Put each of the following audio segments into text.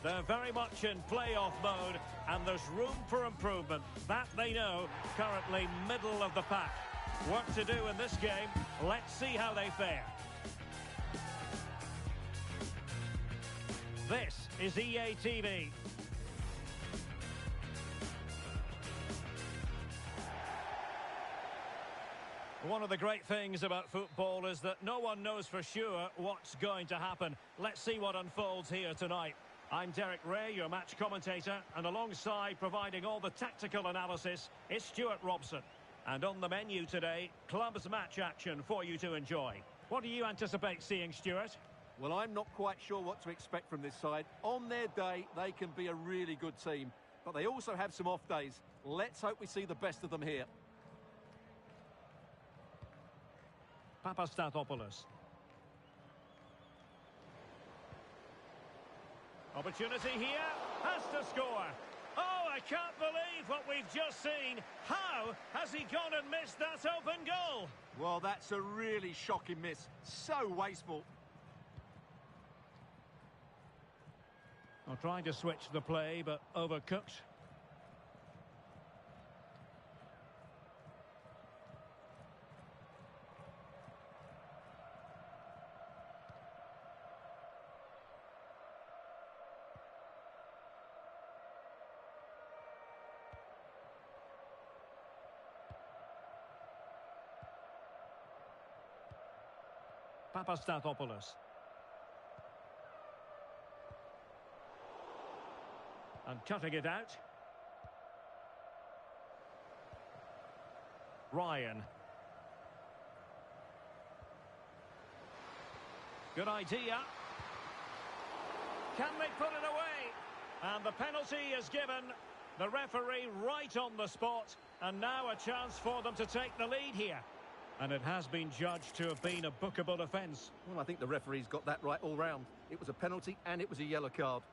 They're very much in playoff mode, and there's room for improvement. That they know, currently middle of the pack. Work to do in this game. Let's see how they fare. This is EA TV. One of the great things about football is that no one knows for sure what's going to happen. Let's see what unfolds here tonight. I'm Derek Ray, your match commentator, and alongside providing all the tactical analysis is Stuart Robson. And on the menu today, clubs match action for you to enjoy. What do you anticipate seeing, Stuart? Well, I'm not quite sure what to expect from this side. On their day, they can be a really good team, but they also have some off days. Let's hope we see the best of them here. Papastathopoulos. Opportunity here, has to score. Oh, I can't believe what we've just seen. How has he gone and missed that open goal? Well, that's a really shocking miss. So wasteful. Well, trying to switch the play, but overcooked. Papastathopoulos. And cutting it out. Ryan. Good idea. Can they put it away? And the penalty is given. The referee right on the spot. And now a chance for them to take the lead here. And it has been judged to have been a bookable offence. Well, I think the referee's got that right all round. It was a penalty and it was a yellow card.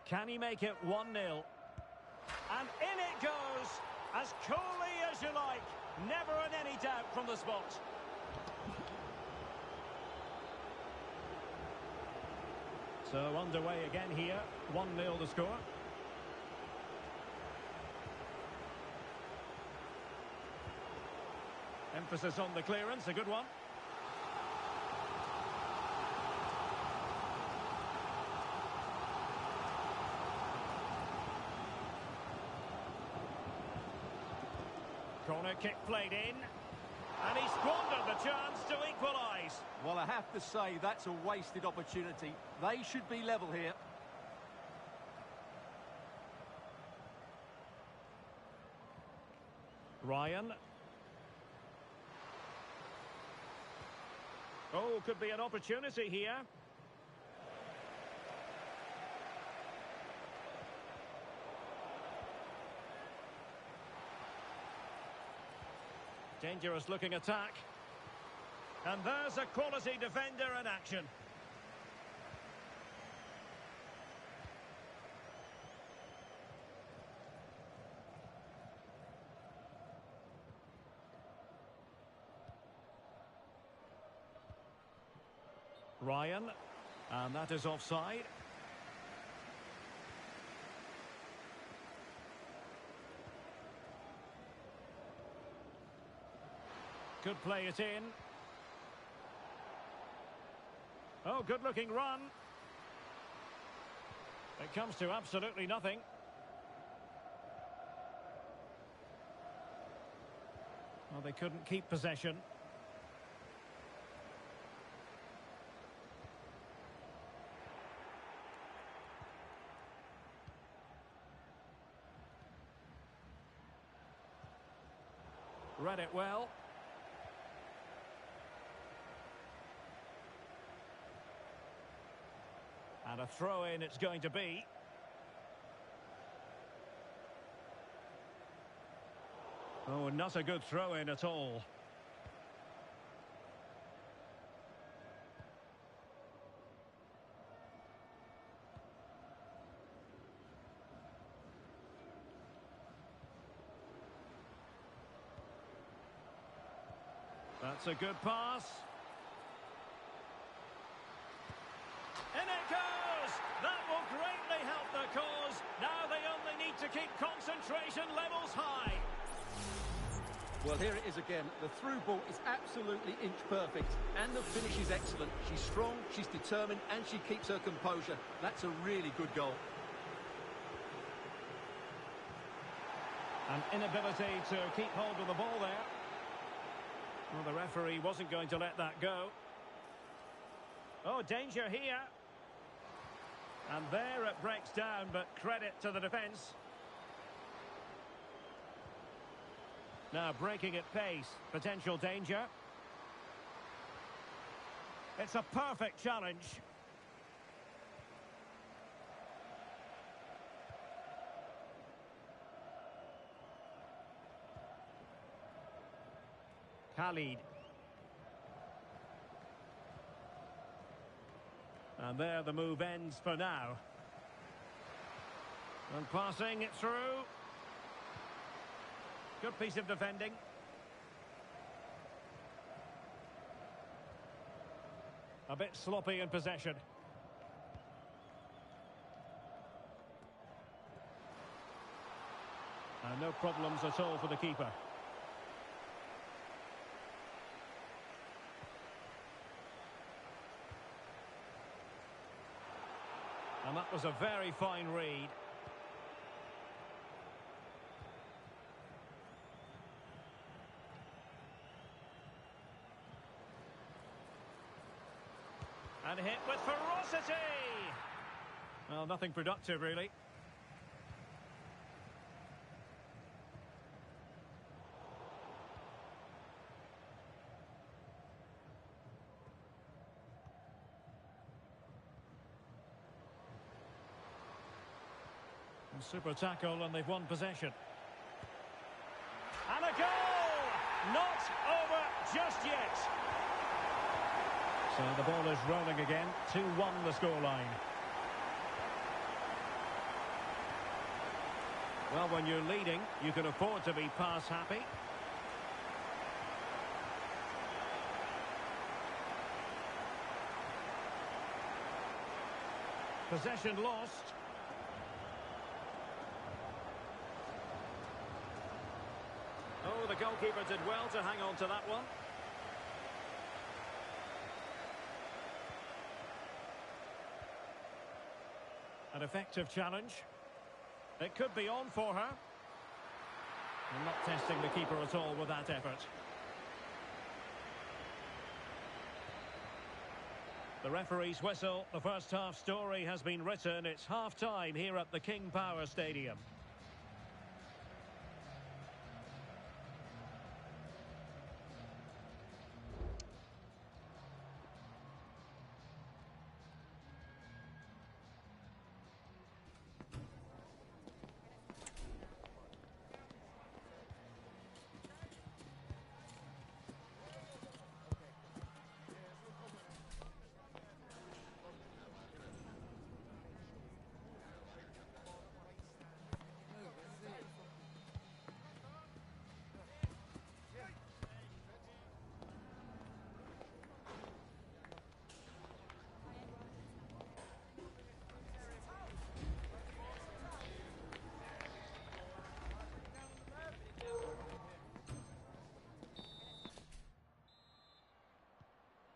Can he make it 1-0? And in it goes, as coolly as you like. Never in any doubt from the spot. So underway again here, 1-0 the score. Emphasis on the clearance, a good one. Corner kick played in, and he squandered the chance to equalise. Well, I have to say, that's a wasted opportunity. They should be level here. Ryan. Oh, could be an opportunity here. Dangerous looking attack. And there's a quality defender in action. Ryan, and that is offside. Could play it in. Oh, good-looking run. It comes to absolutely nothing. Well, they couldn't keep possession. Read it well. And a throw-in it's going to be. Oh, not a good throw-in at all. That's a good pass. In it goes! That will greatly help the cause. Now they only need to keep concentration levels high. Well, here it is again. The through ball is absolutely inch perfect. And the finish is excellent. She's strong, she's determined, and she keeps her composure. That's a really good goal. An inability to keep hold of the ball there. Well, the referee wasn't going to let that go. Oh, danger here. And there it breaks down, but credit to the defence. Now breaking at pace. Potential danger. It's a perfect challenge. Khalid. And there the move ends for now. And passing it through. Good piece of defending. A bit sloppy in possession. And no problems at all for the keeper. And that was a very fine read. And hit with ferocity! Well, nothing productive, really. And super tackle, and they've won possession. And a goal! Not over just yet. So the ball is rolling again. 2-1 the scoreline. Well, when you're leading, you can afford to be pass happy. Possession lost. Oh, the goalkeeper did well to hang on to that one. An effective challenge. It could be on for her. And not testing the keeper at all with that effort. The referee's whistle. The first half story has been written. It's half-time here at the King Power Stadium.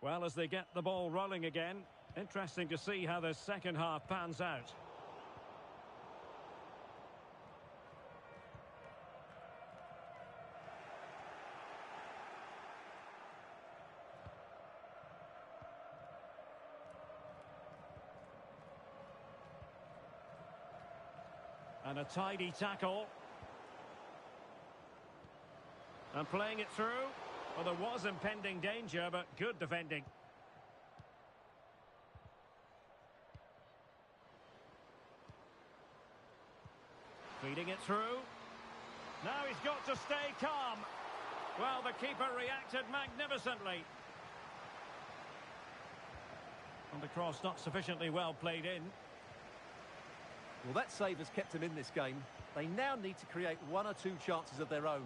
Well, as they get the ball rolling again, interesting to see how the second half pans out. And a tidy tackle. And playing it through. Well, there was impending danger, but good defending. Feeding it through. Now he's got to stay calm. Well, the keeper reacted magnificently. And the cross not sufficiently well played in. Well, that save has kept them in this game. They now need to create one or two chances of their own.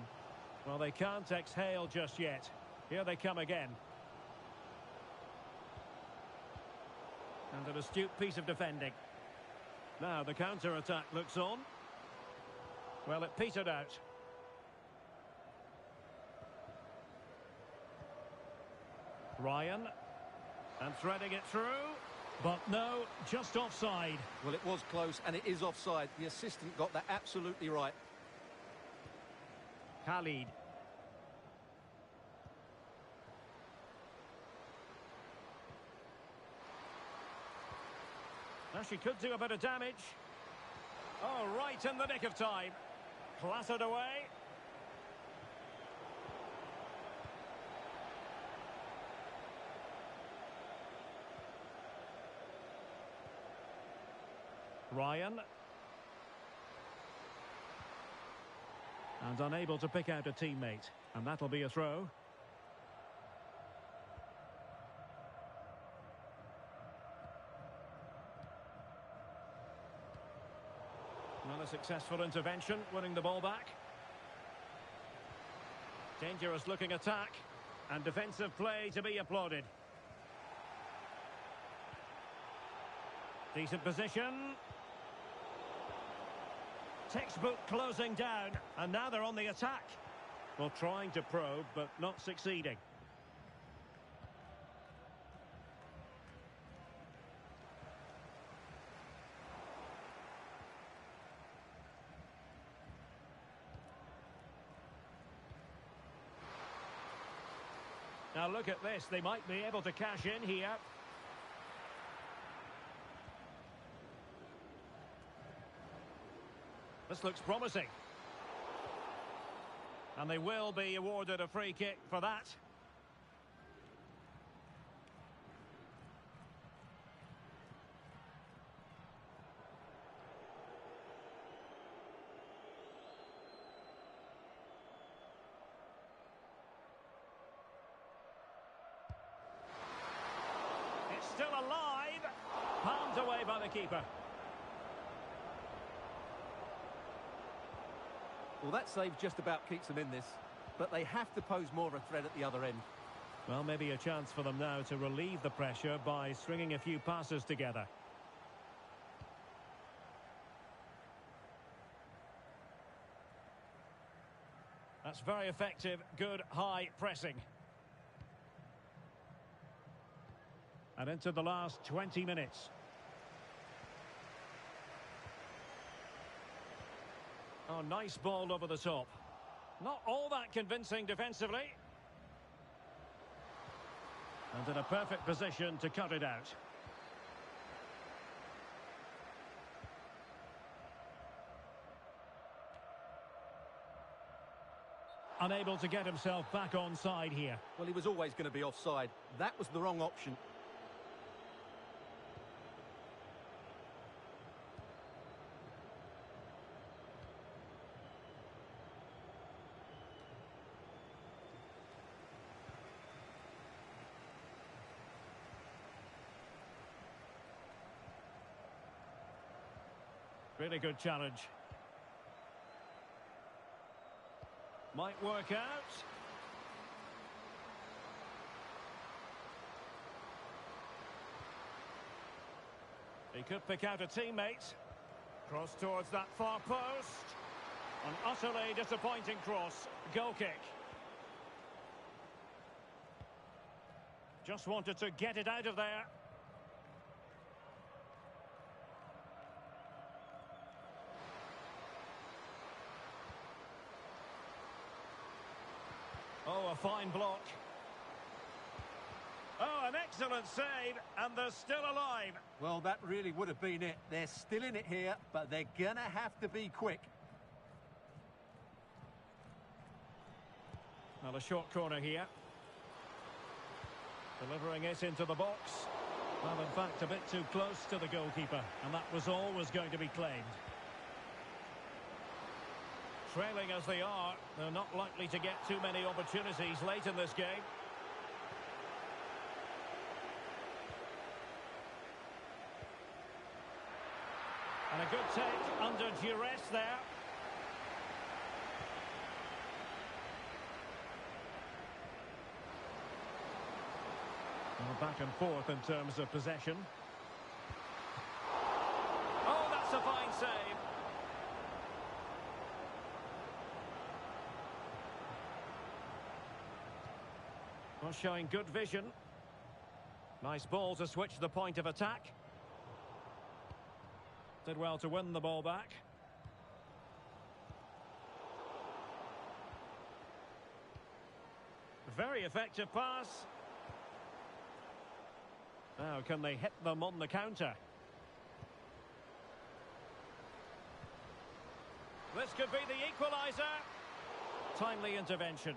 Well, they can't exhale just yet. Here they come again. And an astute piece of defending. Now the counter-attack looks on. Well, it petered out. Ryan. And threading it through. But no, just offside. Well, it was close, and it is offside. The assistant got that absolutely right. Khalid. Now she could do a bit of damage. Oh, right in the nick of time. Clattered away. Ryan. And unable to pick out a teammate. And that'll be a throw. Not a successful intervention, winning the ball back. Dangerous looking attack. And defensive play to be applauded. Decent position. Textbook closing down, and now they're on the attack. Well, trying to probe, but not succeeding. Now look at this, they might be able to cash in here. This looks promising. And they will be awarded a free kick for that. It's still alive. Palmed away by the keeper. Well, that save just about keeps them in this, but they have to pose more of a threat at the other end. Well, maybe a chance for them now to relieve the pressure by stringing a few passes together. That's very effective, good high pressing. And into the last 20 minutes. Oh, nice ball over the top. Not all that convincing defensively. And in a perfect position to cut it out. Unable to get himself back onside here. Well, he was always going to be offside. That was the wrong option. Really good challenge. Might work out. He could pick out a teammate. Cross towards that far post. An utterly disappointing cross. Goal kick. Just wanted to get it out of there. Oh, a fine block. Oh, an excellent save, and they're still alive. Well, that really would have been it. They're still in it here, but they're going to have to be quick. Well, a short corner here. Delivering it into the box. Well, in fact, a bit too close to the goalkeeper, and that was always going to be claimed. Trailing as they are, they're not likely to get too many opportunities late in this game. And a good take under duress there. Well, back and forth in terms of possession. Oh, that's a fine save. Well, showing good vision. Nice ball to switch the point of attack. Did well to win the ball back. Very effective pass. Now, can they hit them on the counter? This could be the equaliser. Timely intervention.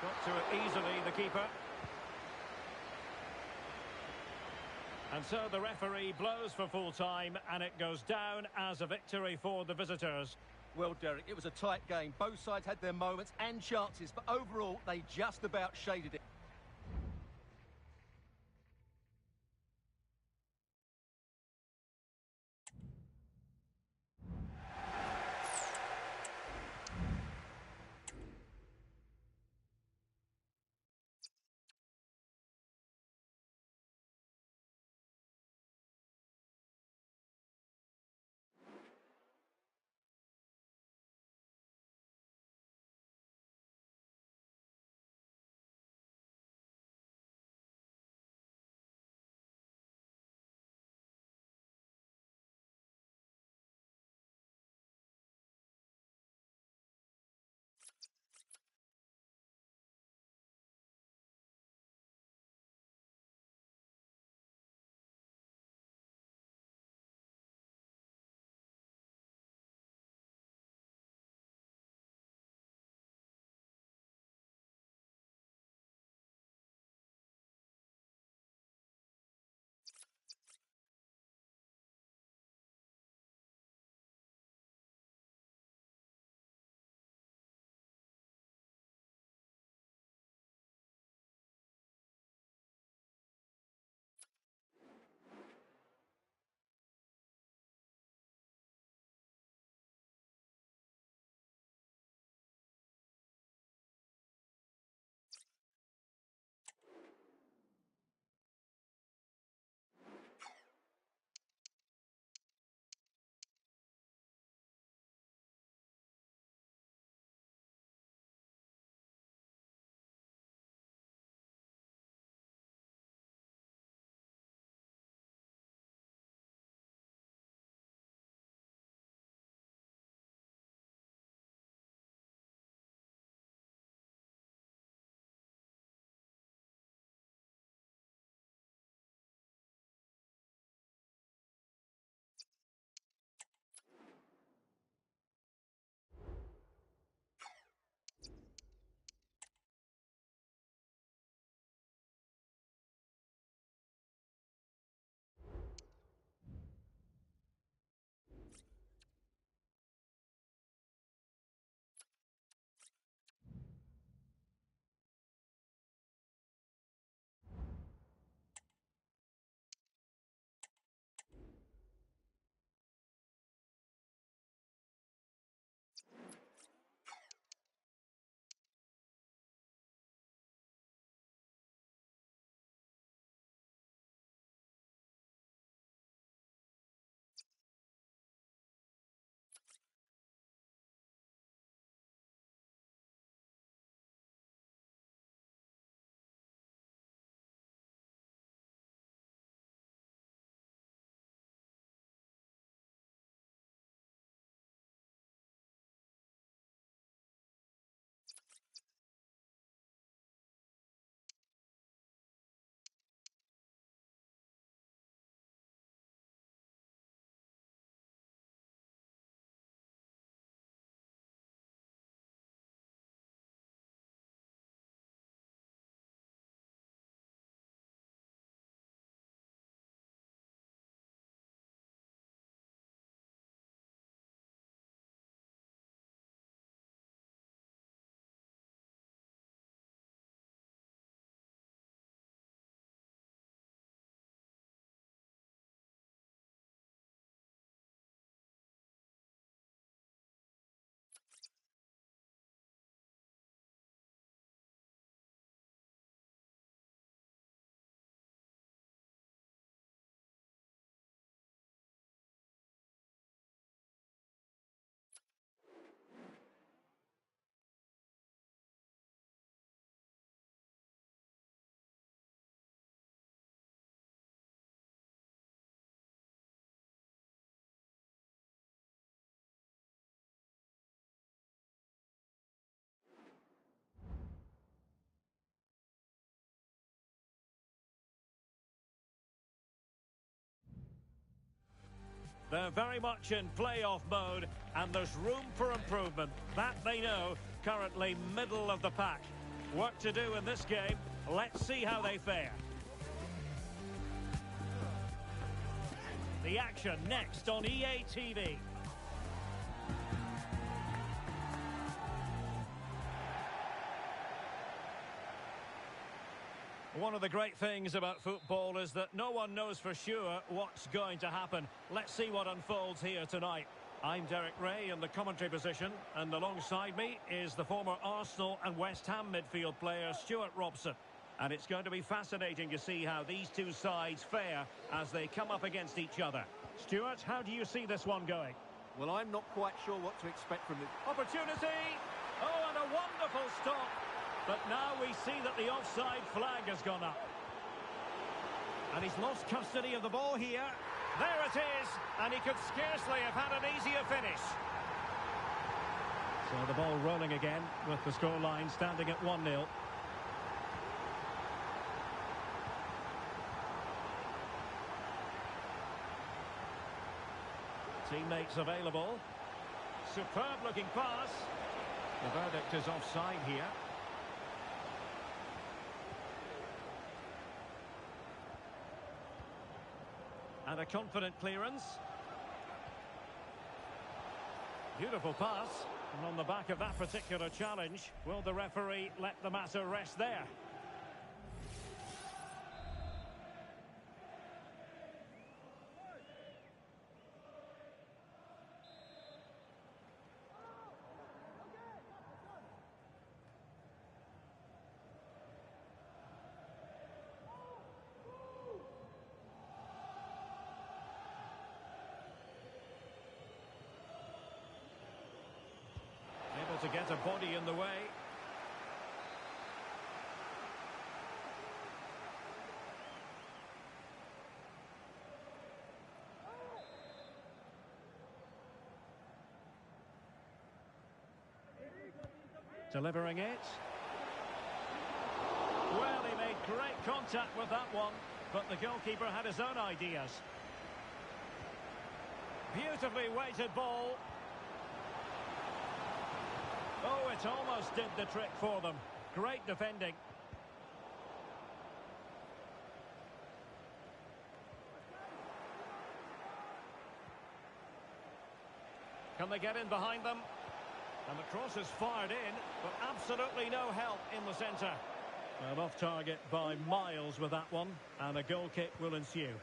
Got to it easily, the keeper. And so the referee blows for full time, and it goes down as a victory for the visitors. Well, Derek, it was a tight game. Both sides had their moments and chances, but overall, they just about shaded it. They're very much in playoff mode, and there's room for improvement. That they know, currently middle of the pack. Work to do in this game. Let's see how they fare. The action next on EA TV. One of the great things about football is that no one knows for sure what's going to happen. Let's see what unfolds here tonight. I'm Derek Ray in the commentary position, and alongside me is the former Arsenal and West Ham midfield player Stuart Robson. And it's going to be fascinating to see how these two sides fare as they come up against each other. Stuart, how do you see this one going? Well, I'm not quite sure what to expect from this. Opportunity! Oh, and a wonderful stop. But now we see that the offside flag has gone up. And he's lost custody of the ball here. There it is, and he could scarcely have had an easier finish. So the ball rolling again with the scoreline standing at 1-0. Teammates available. Superb looking pass. The verdict is offside here. And a confident clearance. Beautiful pass. And on the back of that particular challenge, will the referee let the matter rest there? To get a body in the way. Delivering it. Well, he made great contact with that one, but the goalkeeper had his own ideas. Beautifully weighted ball. Oh, it almost did the trick for them. Great defending. Can they get in behind them? And the cross is fired in, but absolutely no help in the centre. Well, off target by miles with that one, and a goal kick will ensue.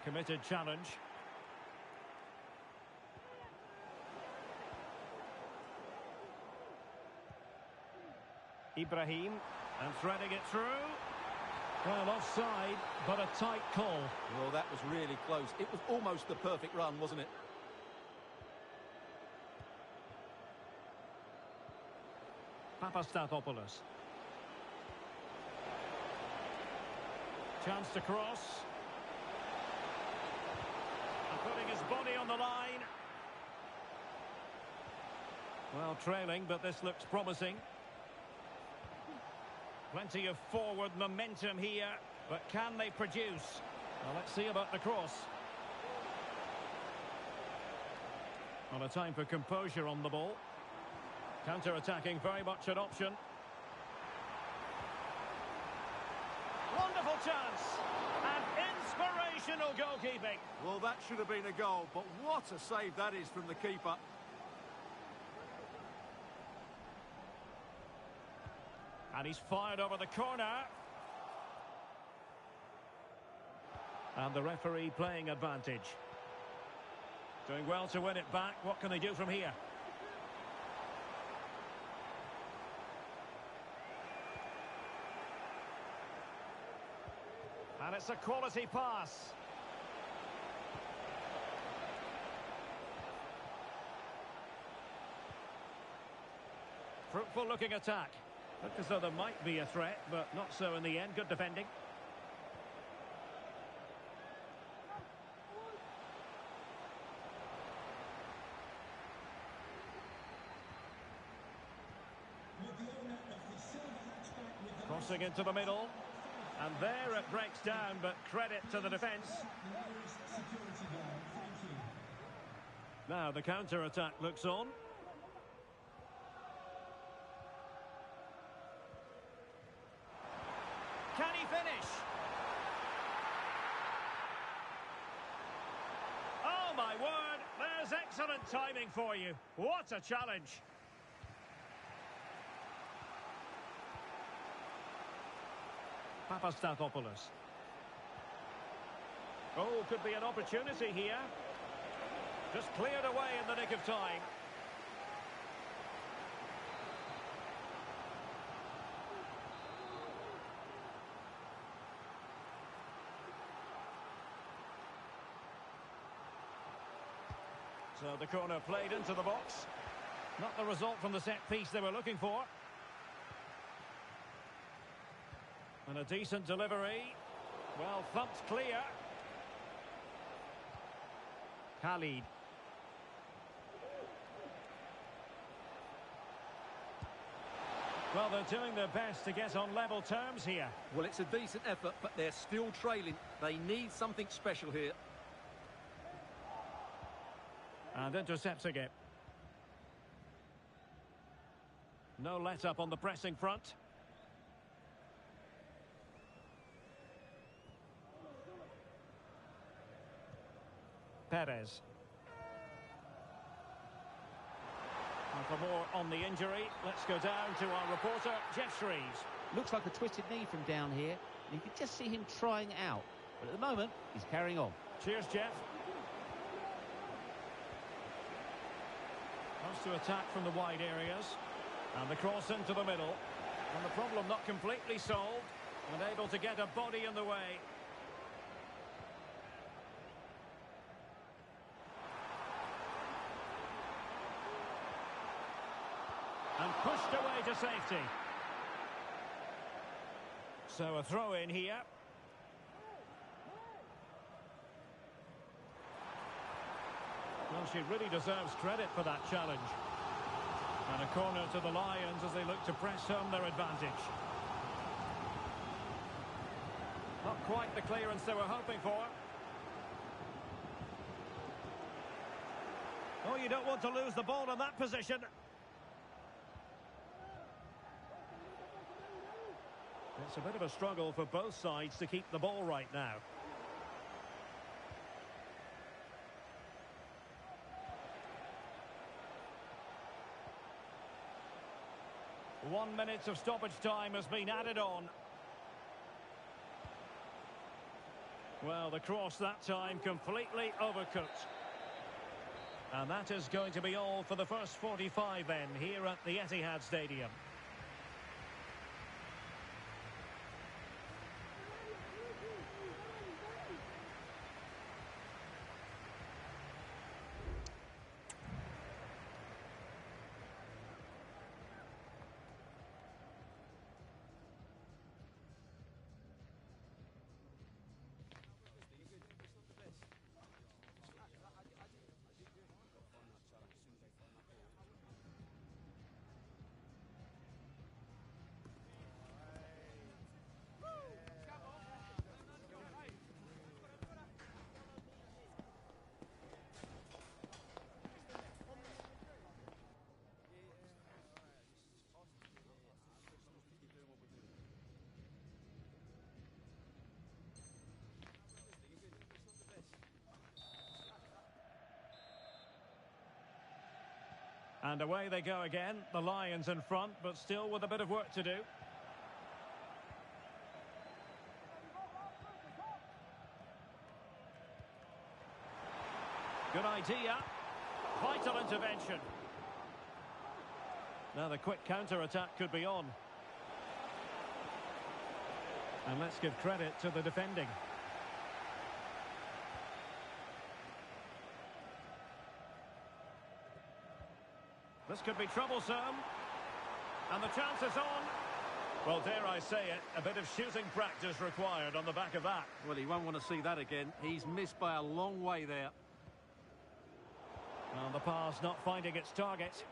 Committed challenge. Ibrahim, and threading it through. Well, offside, but a tight call. Well, that was really close. It was almost the perfect run, wasn't it? Papastathopoulos. Chance to cross. Putting his body on the line. Well, trailing, but this looks promising. Plenty of forward momentum here, but can they produce? Well, let's see about the cross. Well, a time for composure on the ball. Counter-attacking, very much an option. Wonderful chance. And inspirational goalkeeping. Well, that should have been a goal, but what a save that is from the keeper. And he's fired over the corner. And the referee playing advantage. Doing well to win it back. What can they do from here? And it's a quality pass. Fruitful looking attack. Looked as though there might be a threat, but not so in the end. Good defending. Crossing into the middle. And there it breaks down, but credit to the defence. Now the counter-attack looks on. Can he finish? Oh my word, there's excellent timing for you. What a challenge. Papastathopoulos. Oh, could be an opportunity here. Just cleared away in the nick of time. So the corner played into the box. Not the result from the set piece they were looking for. And a decent delivery. Well, thumped clear. Khalid. Well, they're doing their best to get on level terms here. Well, it's a decent effort, but they're still trailing. They need something special here. And intercepts again. No let-up on the pressing front. Perez. And for more on the injury, let's go down to our reporter, Jeff Shreves. Looks like a twisted knee from down here, and you can just see him trying out. But at the moment, he's carrying on. Cheers, Jeff. Wants to attack from the wide areas. And the cross into the middle. And the problem not completely solved. And able to get a body in the way. And pushed away to safety. So a throw in here. Well, she really deserves credit for that challenge. And a corner to the Lions as they look to press home their advantage. Not quite the clearance they were hoping for. Oh, you don't want to lose the ball in that position. It's a bit of a struggle for both sides to keep the ball right now. One minute of stoppage time has been added on. Well, the cross that time completely overcooked. And that is going to be all for the first 45 then, here at the Etihad Stadium. And away they go again, the Lions in front, but still with a bit of work to do. Good idea. Vital intervention. Now the quick counter-attack could be on. And let's give credit to the defending. This could be troublesome. And the chance is on. Well, dare I say it, a bit of shooting practice required on the back of that. Well, he won't want to see that again. He's missed by a long way there. Well, the pass not finding its target.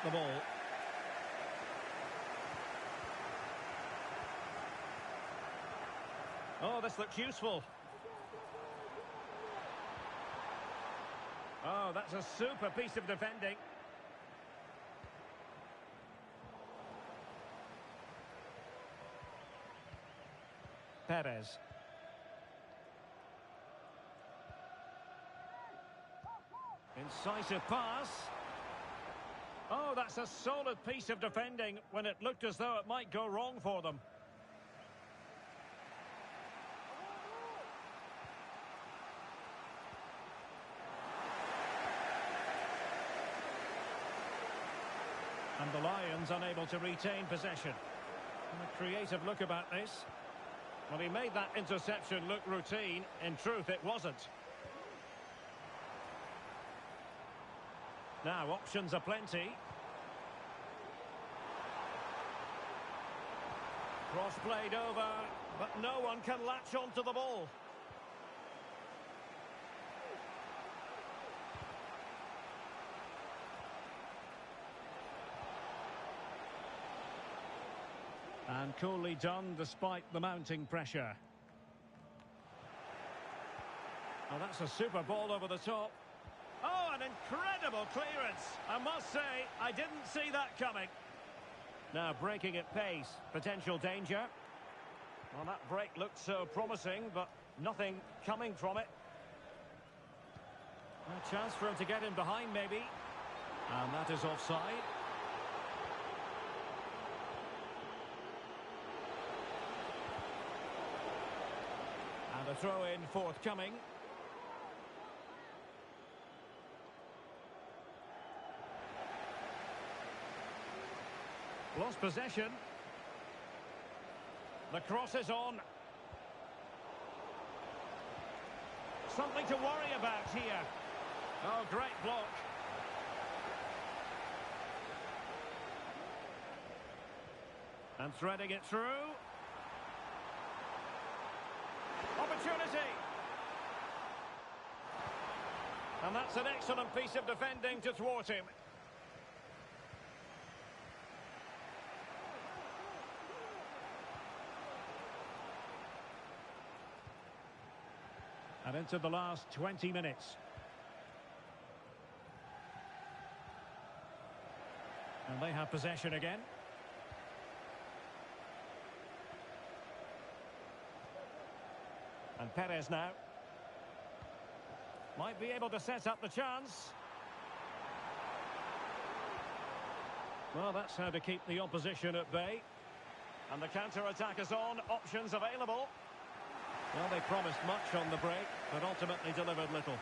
the ball. Oh, this looks useful. Oh, that's a super piece of defending. Perez. Incisive pass. Oh, that's a solid piece of defending when it looked as though it might go wrong for them. And the Lions unable to retain possession. A creative look about this. Well, he made that interception look routine. In truth, it wasn't. Now, options are plenty. Cross played over, but no one can latch onto the ball. And coolly done despite the mounting pressure. Well, that's a super ball over the top. Oh, an incredible clearance. I must say, I didn't see that coming. Now breaking at pace. Potential danger. Well, that break looked so promising, but nothing coming from it. A chance for him to get in behind, maybe. And that is offside. And a throw-in forthcoming. Lost possession. The cross is on. Something to worry about here. Oh, great block. And threading it through. Opportunity. And that's an excellent piece of defending to thwart him. And into the last 20 minutes. And they have possession again. And Perez now. Might be able to set up the chance. Well, that's how to keep the opposition at bay. And the counter-attack is on. Options available. Well, they promised much on the break, but ultimately delivered little.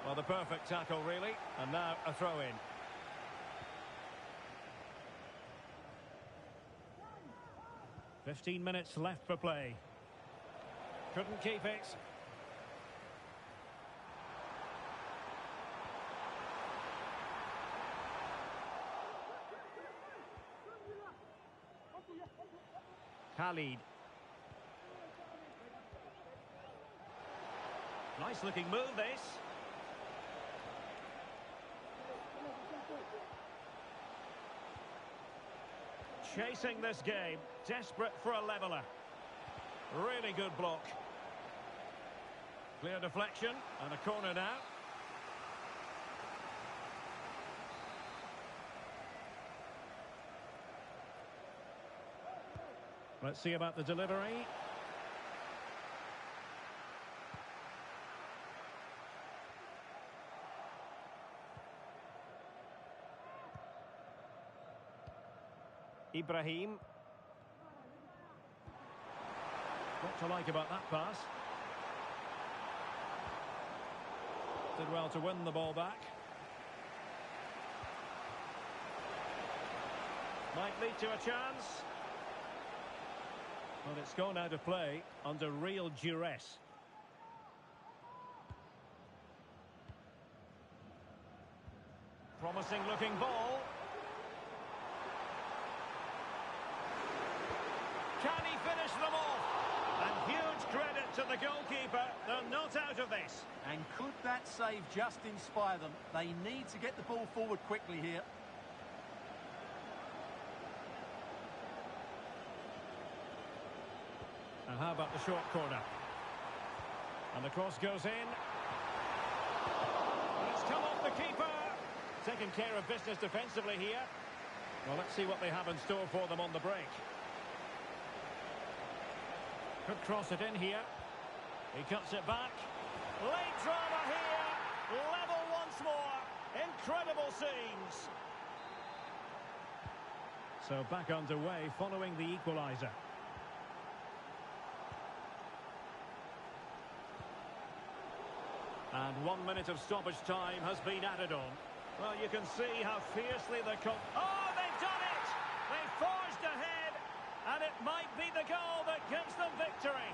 Well, the perfect tackle, really. And now a throw-in. "15 minutes left for play. Couldn't keep it. Khalid. Nice looking move, this. Chasing this game, desperate for a leveller. Really good block. Clear deflection and a corner now. Let's see about the delivery. Ibrahim. What to like about that pass. Did well to win the ball back. Might lead to a chance. But it's gone out of play under real duress. Promising looking ball. Can he finish them off? And huge credit to the goalkeeper. They're not out of this. And could that save just inspire them? They need to get the ball forward quickly here. And how about the short corner? And the cross goes in. And it's come off the keeper. Taking care of business defensively here. Well, let's see what they have in store for them on the break. Could cross it in here. He cuts it back. Late drama here. Level once more. Incredible scenes. So back underway following the equaliser. And 1 minute of stoppage time has been added on. Well, you can see how fiercely they're... Oh, they've done it! They forged ahead, and it might be the goal that gives them victory.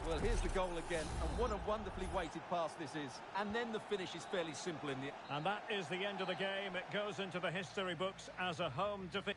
Well, here's the goal again, and what a wonderfully weighted pass this is. And then the finish is fairly simple in the... And that is the end of the game. It goes into the history books as a home defeat.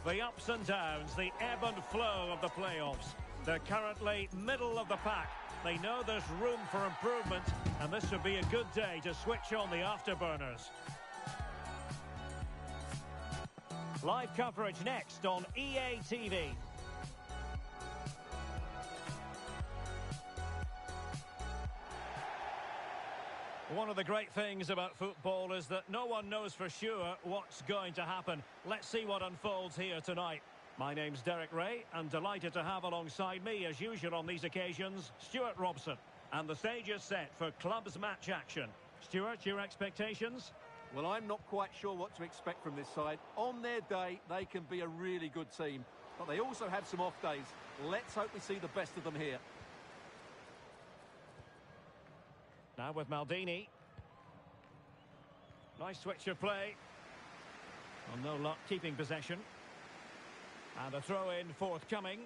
The ups and downs, the ebb and flow of the playoffs. They're currently middle of the pack. They know there's room for improvement, and this would be a good day to switch on the afterburners. Live coverage next on EA TV. One of the great things about football is that no one knows for sure what's going to happen. Let's see what unfolds here tonight. My name's Derek Ray, and delighted to have alongside me, as usual on these occasions, Stuart Robson. And the stage is set for clubs match action. Stuart, your expectations? Well, I'm not quite sure what to expect from this side. On their day, they can be a really good team, but they also have some off days. Let's hope we see the best of them here. Now with Maldini. Nice switch of play. Well, no luck keeping possession. And a throw-in forthcoming.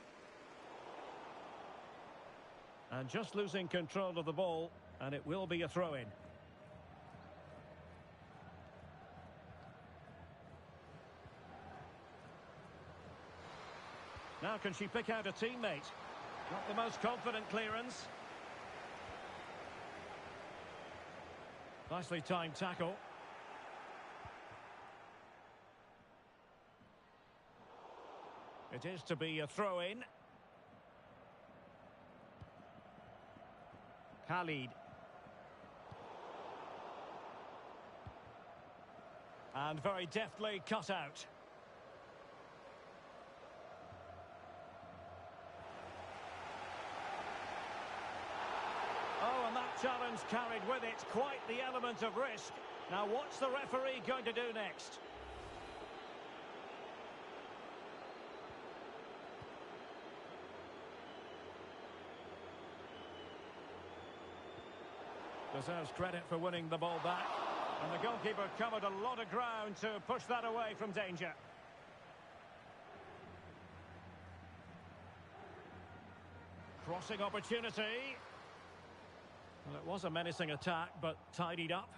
And just losing control of the ball, and it will be a throw-in. Now can she pick out a teammate? Not the most confident clearance. Nicely timed tackle. It is to be a throw-in. Khalid. And very deftly cut out. Oh, and that challenge carried with it quite the element of risk. Now, what's the referee going to do next? Deserves credit for winning the ball back. And the goalkeeper covered a lot of ground to push that away from danger. Crossing opportunity. Well, it was a menacing attack, but tidied up.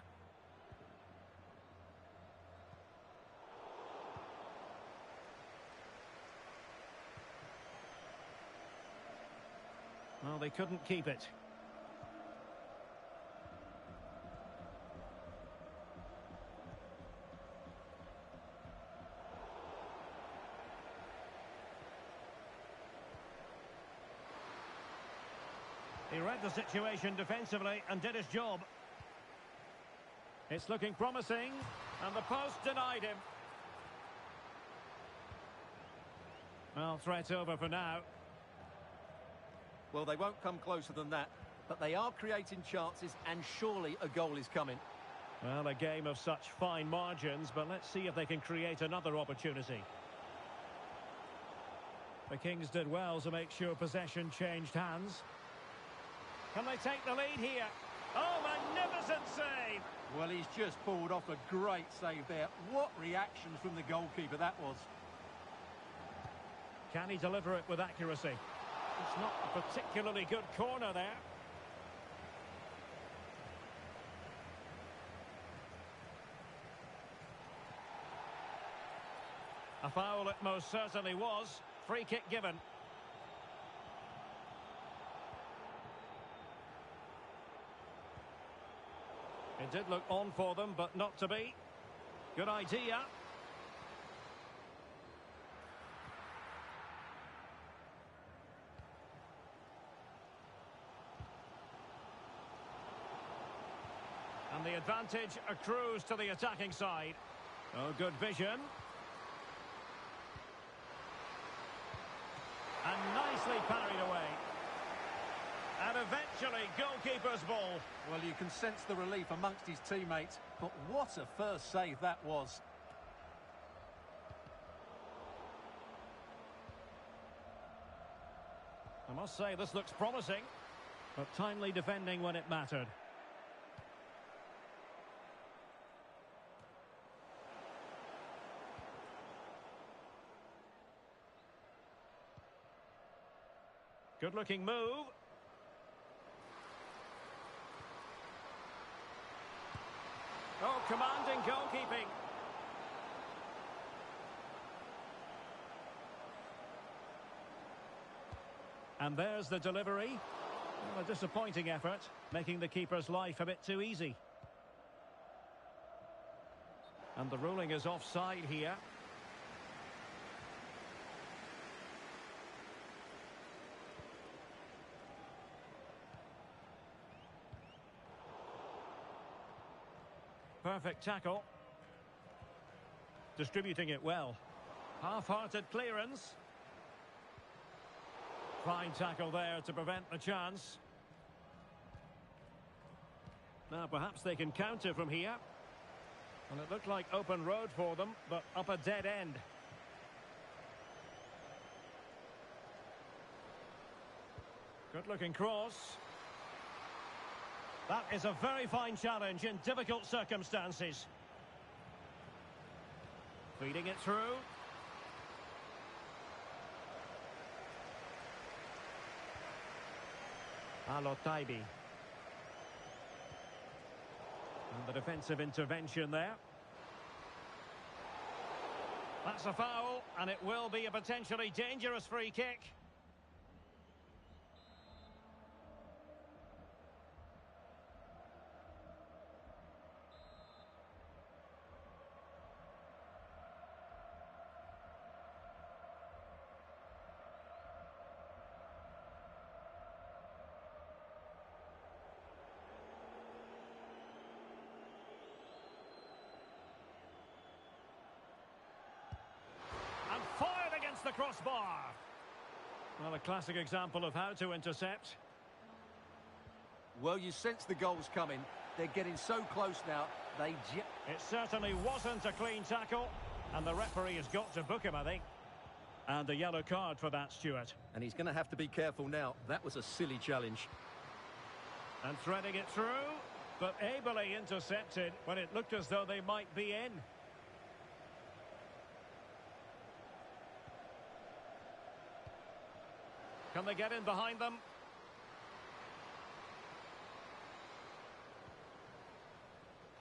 Well, they couldn't keep it. He read the situation defensively and did his job. It's looking promising, and the post denied him. Well, threat over for now. Well, they won't come closer than that, but they are creating chances, and surely a goal is coming. Well, a game of such fine margins, but let's see if they can create another opportunity. The Kings did well to make sure possession changed hands. Can they take the lead here? Oh, magnificent save! Well, he's just pulled off a great save there. What reaction from the goalkeeper that was. Can he deliver it with accuracy? It's not a particularly good corner there. A foul it most certainly was. Free kick given. It did look on for them, but not to be. Good idea. And the advantage accrues to the attacking side. Oh, good vision. And nicely parried away. And eventually, goalkeeper's ball. Well, you can sense the relief amongst his teammates, but what a first save that was. I must say, this looks promising, but timely defending when it mattered. Good-looking move. Oh, commanding goalkeeping. And there's the delivery. Well, a disappointing effort, making the keeper's life a bit too easy. And the ruling is offside here. Perfect tackle. Distributing it well. Half-hearted clearance. Fine tackle there to prevent the chance. Now perhaps they can counter from here. And it looked like open road for them, but up a dead end. Good-looking cross. That is a very fine challenge in difficult circumstances. Feeding it through. Alotaibi. And the defensive intervention there. That's a foul, and it will be a potentially dangerous free kick. And fired against the crossbar. Well, a classic example of how to intercept. Well, you sense the goal's coming. They're getting so close now. It certainly wasn't a clean tackle, and the referee has got to book him, I think. And a yellow card for that, Stuart. And he's going to have to be careful now. That was a silly challenge. And threading it through, but ably intercepted when it looked as though they might be in. Can they get in behind them?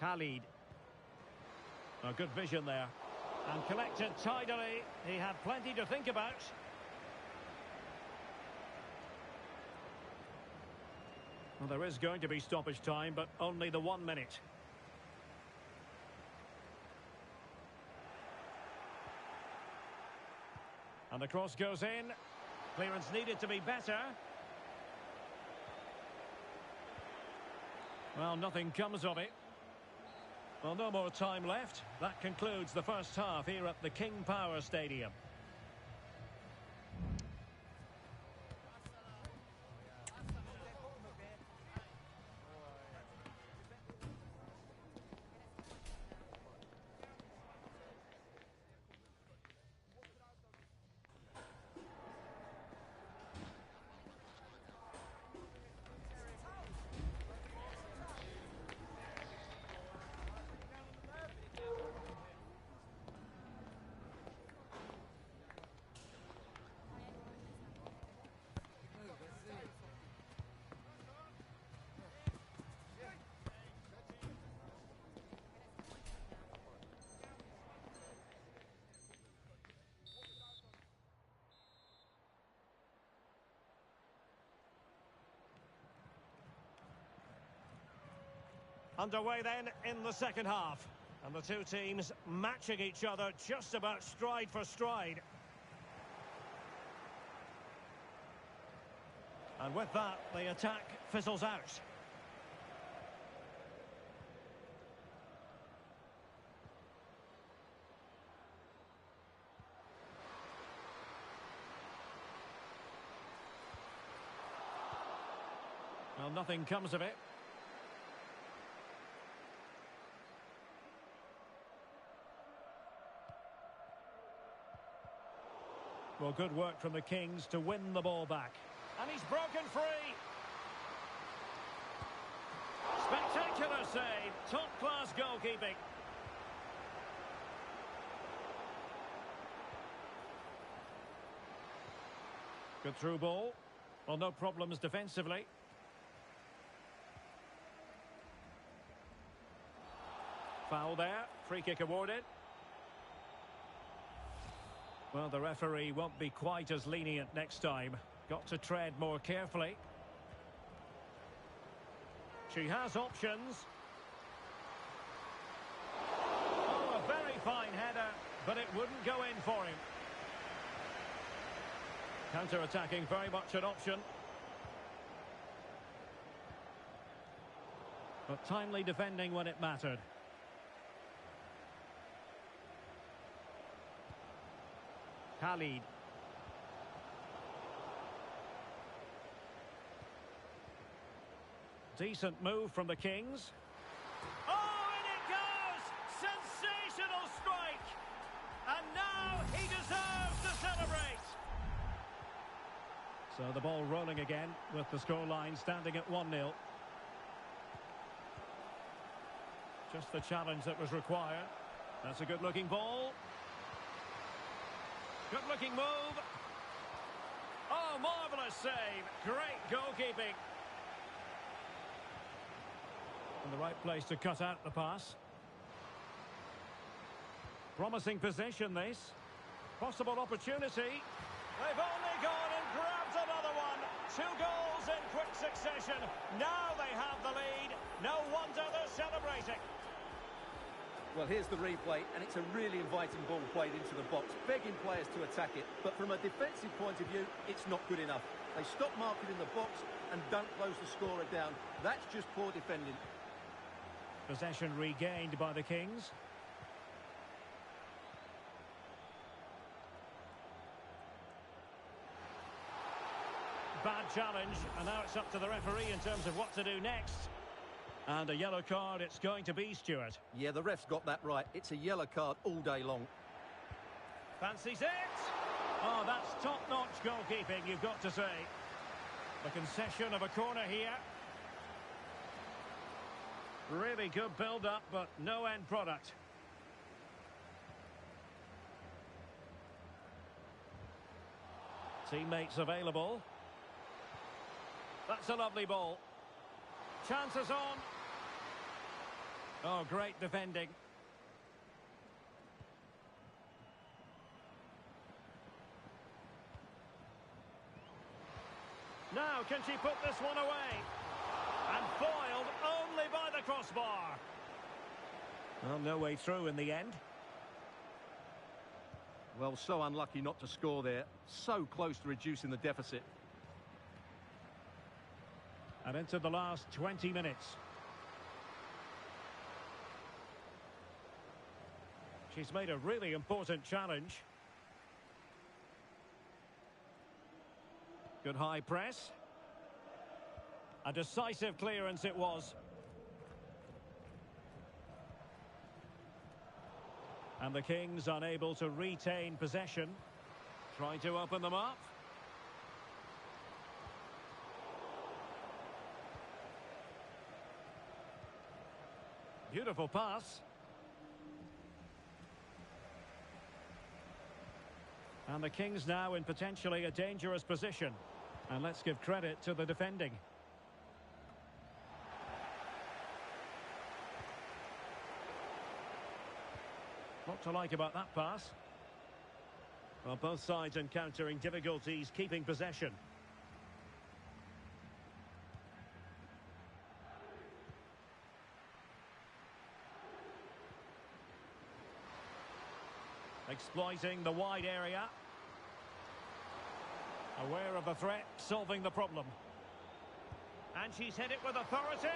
Khalid. A good vision there. And collected tidily. He had plenty to think about. Well, there is going to be stoppage time, but only the 1 minute. And the cross goes in. Clearance needed to be better. Well, nothing comes of it. Well, no more time left. That concludes the first half here at the King Power Stadium. Underway then in the second half. And the two teams matching each other just about stride for stride. And with that, the attack fizzles out. Well, nothing comes of it. Well, good work from the Kings to win the ball back. And he's broken free. Spectacular save. Top-class goalkeeping. Good through ball. Well, no problems defensively. Foul there. Free kick awarded. Well, the referee won't be quite as lenient next time. Got to tread more carefully. She has options. Oh, a very fine header, but it wouldn't go in for him. Counter-attacking, very much an option. But timely defending when it mattered. Khalid. Decent move from the Kings. Oh, and it goes! Sensational strike! And now he deserves to celebrate! So the ball rolling again with the scoreline standing at 1-0. Just the challenge that was required. That's a good-looking ball. Good-looking move. Oh, marvellous save. Great goalkeeping. In the right place to cut out the pass. Promising position, this. Possible opportunity. They've only gone and grabbed another one. 2 goals in quick succession. Now they have the lead. No wonder they're celebrating. Well, here's the replay, and it's a really inviting ball played into the box, begging players to attack it. But from a defensive point of view, it's not good enough. They stop marking in the box and don't close the scorer down. That's just poor defending. Possession regained by the Kings. Bad challenge, and now it's up to the referee in terms of what to do next. And a yellow card it's going to be, Stuart. Yeah, the ref's got that right. It's a yellow card all day long. Fancies it. Oh, that's top-notch goalkeeping, you've got to say. The concession of a corner here. Really good build-up, but no end product. Teammates available. That's a lovely ball. Chances on. Oh, great defending. Now, can she put this one away? And foiled only by the crossbar. Well, no way through in the end. Well, so unlucky not to score there. So close to reducing the deficit. And into the last 20 minutes. She's made a really important challenge. Good high press. A decisive clearance it was. And the Kings unable to retain possession. Trying to open them up. Beautiful pass. And the Kings now in potentially a dangerous position. And let's give credit to the defending. What to like about that pass? Well, both sides encountering difficulties keeping possession. Exploiting the wide area. Aware of the threat, solving the problem. And she's hit it with authority!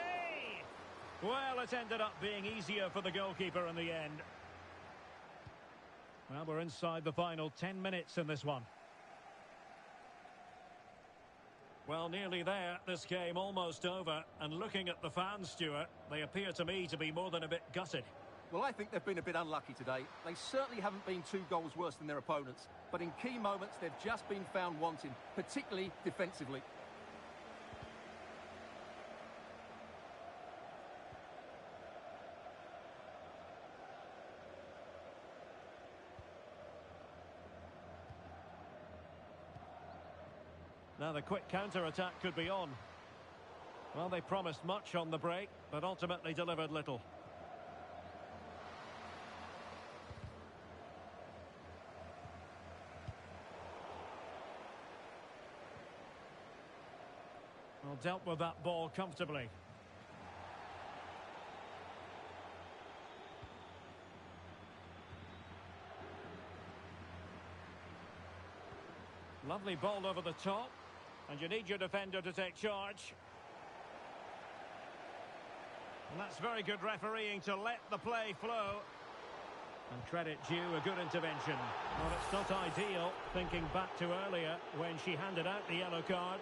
Well, it ended up being easier for the goalkeeper in the end. Well, we're inside the final 10 minutes in this one. Well, nearly there. This game almost over. And looking at the fans, Stuart, they appear to me to be more than a bit gutted. Well, I think they've been a bit unlucky today. They certainly haven't been 2 goals worse than their opponents. But in key moments, they've just been found wanting, particularly defensively. Now the quick counter-attack could be on. Well, they promised much on the break, but ultimately delivered little. Well, dealt with that ball comfortably. Lovely ball over the top. And you need your defender to take charge. And that's very good refereeing to let the play flow. And credit due, a good intervention. Well, it's not ideal, thinking back to earlier when she handed out the yellow card.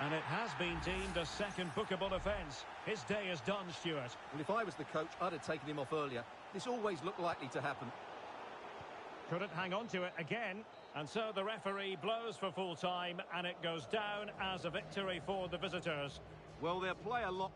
And it has been deemed a second bookable offence. His day is done, Stuart. Well, if I was the coach, I'd have taken him off earlier. This always looked likely to happen. Couldn't hang on to it again. And so the referee blows for full time, and it goes down as a victory for the visitors. Well, they'll play a lot.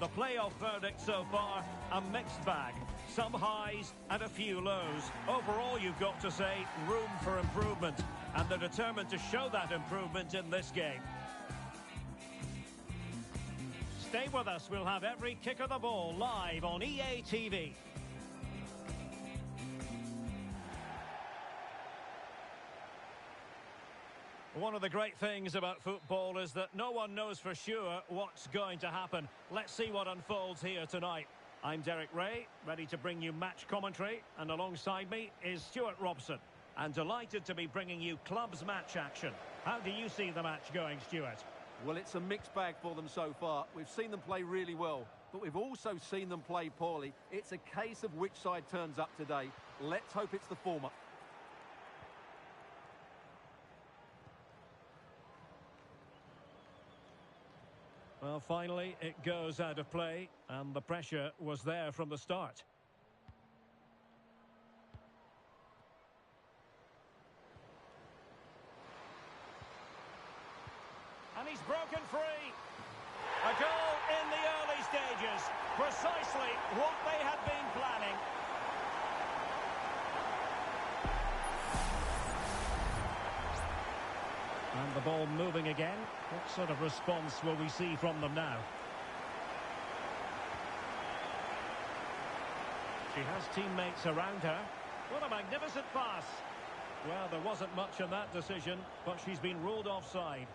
The playoff verdict so far, a mixed bag. Some highs and a few lows. Overall, you've got to say, room for improvement. And they're determined to show that improvement in this game. Stay with us. We'll have every kick of the ball live on EA TV. One of the great things about football is that no one knows for sure what's going to happen. Let's see what unfolds here tonight. I'm Derek Ray, ready to bring you match commentary, and alongside me is Stuart Robson. And delighted to be bringing you clubs match action. How do you see the match going, Stuart? Well, it's a mixed bag for them so far. We've seen them play really well, but we've also seen them play poorly. It's a case of which side turns up today. Let's hope it's the former. Well, finally, it goes out of play, and the pressure was there from the start. And he's broken free. A goal in the early stages. Precisely what they had been planning. And the ball moving again. What sort of response will we see from them now? She has teammates around her. What a magnificent pass. Well, there wasn't much in that decision, but she's been ruled offside.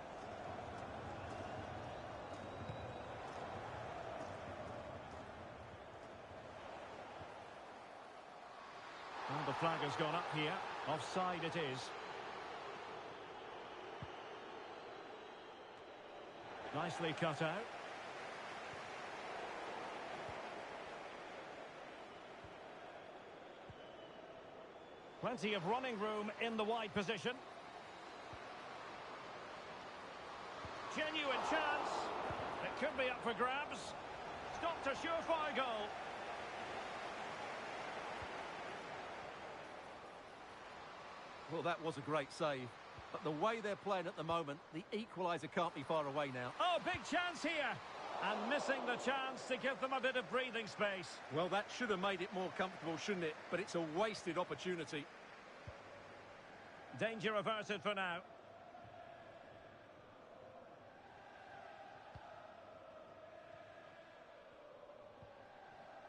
And the flag has gone up here. Offside it is. Nicely cut out. Plenty of running room in the wide position. Genuine chance. It could be up for grabs. Stopped a surefire goal. Well, that was a great save. But the way they're playing at the moment, the equaliser can't be far away now. Oh, big chance here. And missing the chance to give them a bit of breathing space. Well, that should have made it more comfortable, shouldn't it? But it's a wasted opportunity. Danger averted for now.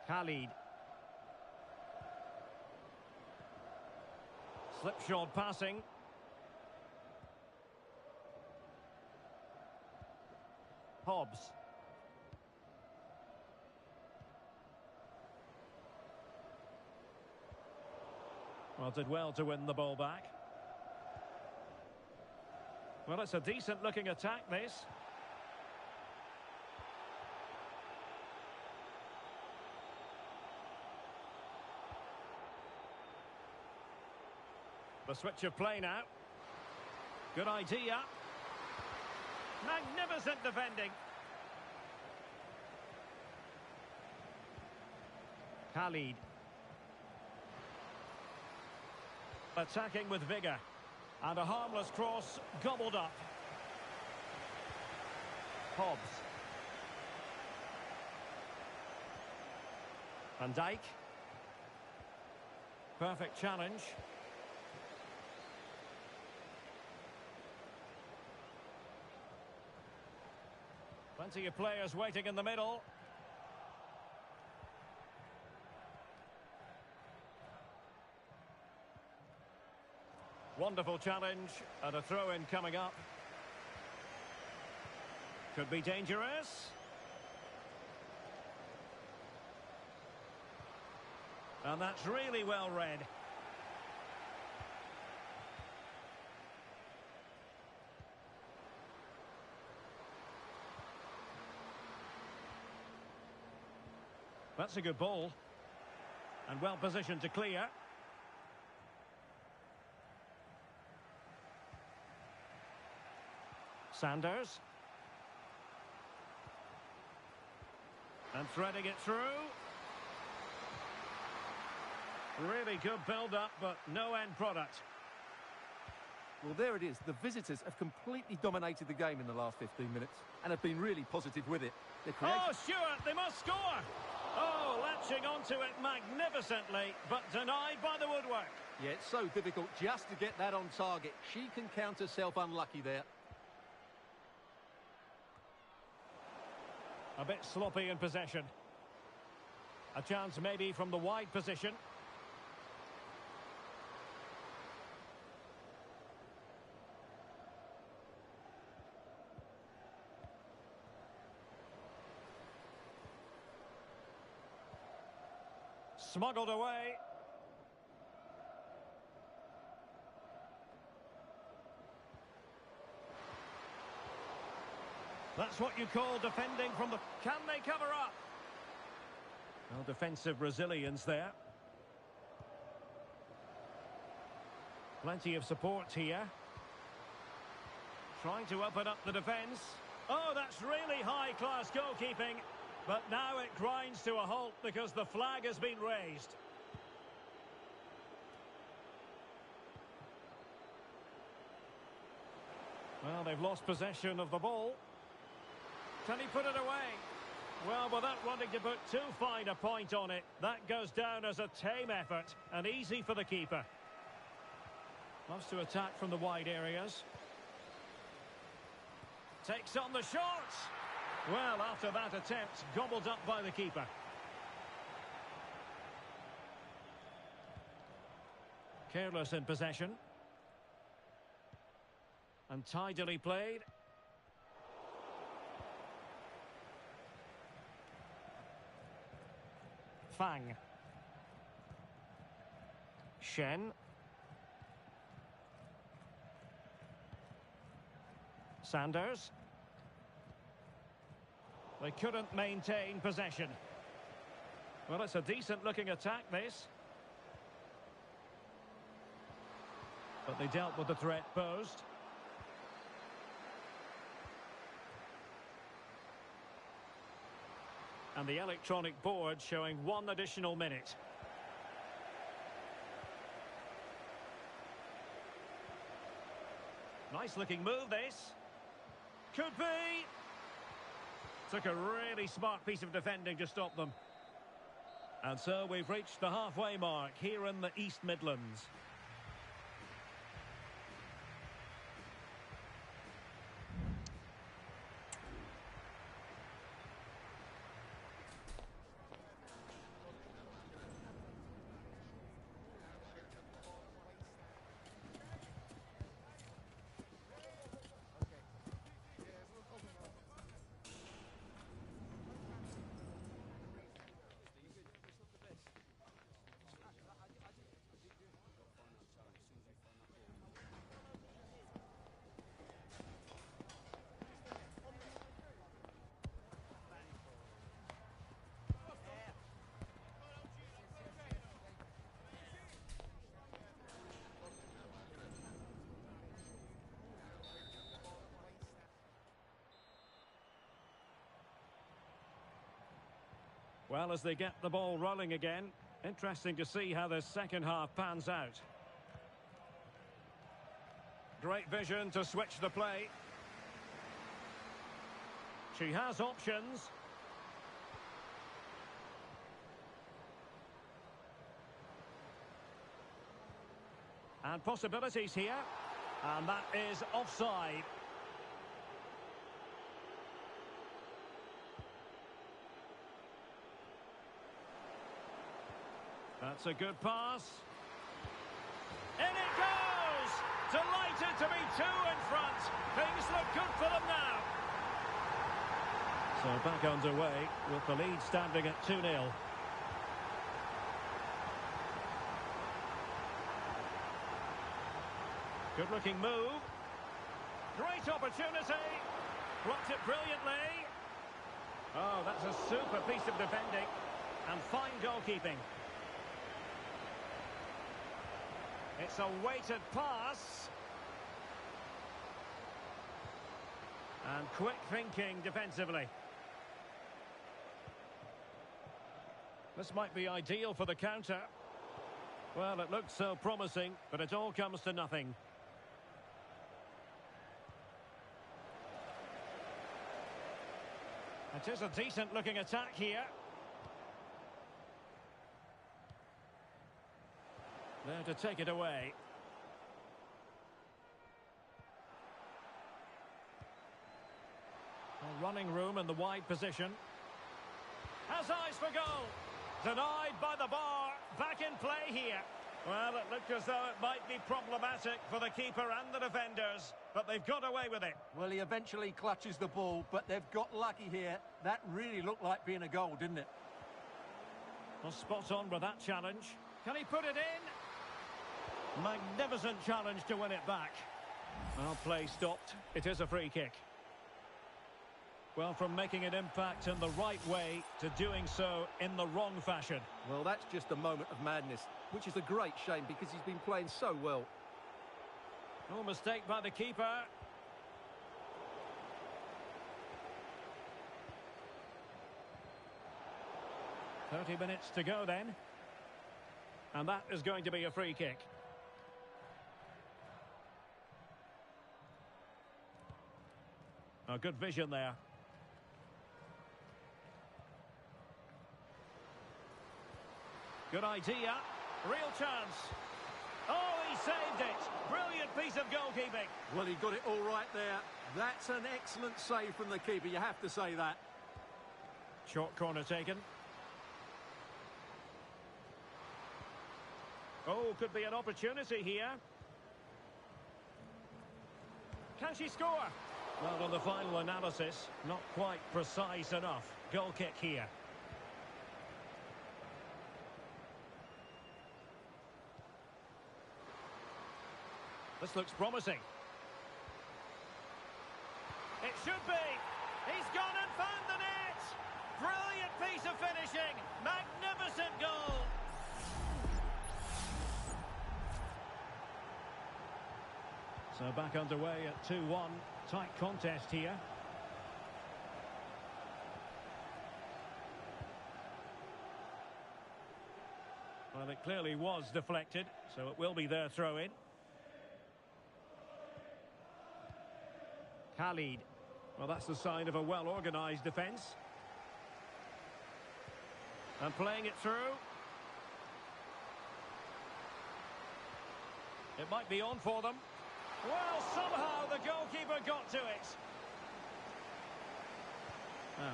Khalid. Slipshod passing. Hobbs. Well, did well to win the ball back. Well, it's a decent looking attack, this. The switch of play now. Good idea. Magnificent defending. Khalid. Attacking with vigour. And a harmless cross gobbled up. Hobbs. Van Dijk. Perfect challenge. Plenty of players waiting in the middle. Wonderful challenge, and a throw-in coming up. Could be dangerous. And that's really well read. That's a good ball. And well positioned to clear. Sanders. And threading it through. Really good build-up, but no end product. Well, there it is. The visitors have completely dominated the game in the last 15 minutes and have been really positive with it. Oh, Stewart, they must score! Oh, latching onto it magnificently, but denied by the woodwork. Yeah, it's so difficult just to get that on target. She can count herself unlucky there. A bit sloppy in possession. A chance maybe from the wide position. Smuggled away. That's what you call defending from the... Can they cover up? Well, defensive resilience there. Plenty of support here. Trying to open up the defence. Oh, that's really high-class goalkeeping. But now it grinds to a halt because the flag has been raised. Well, they've lost possession of the ball. Can he put it away? Well, without wanting to put too fine a point on it, that goes down as a tame effort and easy for the keeper. Loves to attack from the wide areas. Takes on the shot. Well, after that attempt, gobbled up by the keeper. Careless in possession. And tidily played. Fang. Shen. Sanders. They couldn't maintain possession. Well, it's a decent-looking attack, this. But they dealt with the threat posed. And the electronic board showing 1 additional minute. Nice-looking move, this. Could be. Took a really smart piece of defending to stop them. And so we've reached the halfway mark here in the East Midlands. Well, as they get the ball rolling again, interesting to see how the second half pans out. Great vision to switch the play. She has options. And possibilities here. And that is offside. That's a good pass. In it goes! Delighted to be 2 in front. Things look good for them now. So back underway with the lead standing at 2-0. Good looking move. Great opportunity. Blocked it brilliantly. Oh, that's a super piece of defending. And fine goalkeeping. It's a weighted pass. And quick thinking defensively. This might be ideal for the counter. Well, it looked so promising, but it all comes to nothing. It is a decent-looking attack here. There to take it away. Running room in the wide position. Has eyes for goal. Denied by the bar. Back in play here. Well, it looked as though it might be problematic for the keeper and the defenders, but they've got away with it. Well, he eventually clutches the ball, but they've got lucky here. That really looked like being a goal, didn't it? Well, spot on with that challenge. Can he put it in? Magnificent challenge to win it back. Well, play stopped. It is a free kick. Well, from making an impact in the right way to doing so in the wrong fashion. Well, that's just a moment of madness, which is a great shame because he's been playing so well. No mistake by the keeper. "30 minutes to go then. And that is going to be a free kick. Oh, good vision there. Good idea. Real chance. Oh, he saved it. Brilliant piece of goalkeeping. Well, he got it all right there. That's an excellent save from the keeper, you have to say that. Short corner taken. Oh, could be an opportunity here. Can she score? Well, on the final analysis, not quite precise enough. Goal kick here. This looks promising. It should be. He's gone and found the net. Brilliant piece of finishing. Magnificent goal. So back underway at 2-1. Tight contest here. Well, it clearly was deflected, so it will be their throw-in. Khalid. Well, that's the sign of a well-organised defence. And playing it through. It might be on for them. Well, somehow the goalkeeper got to it.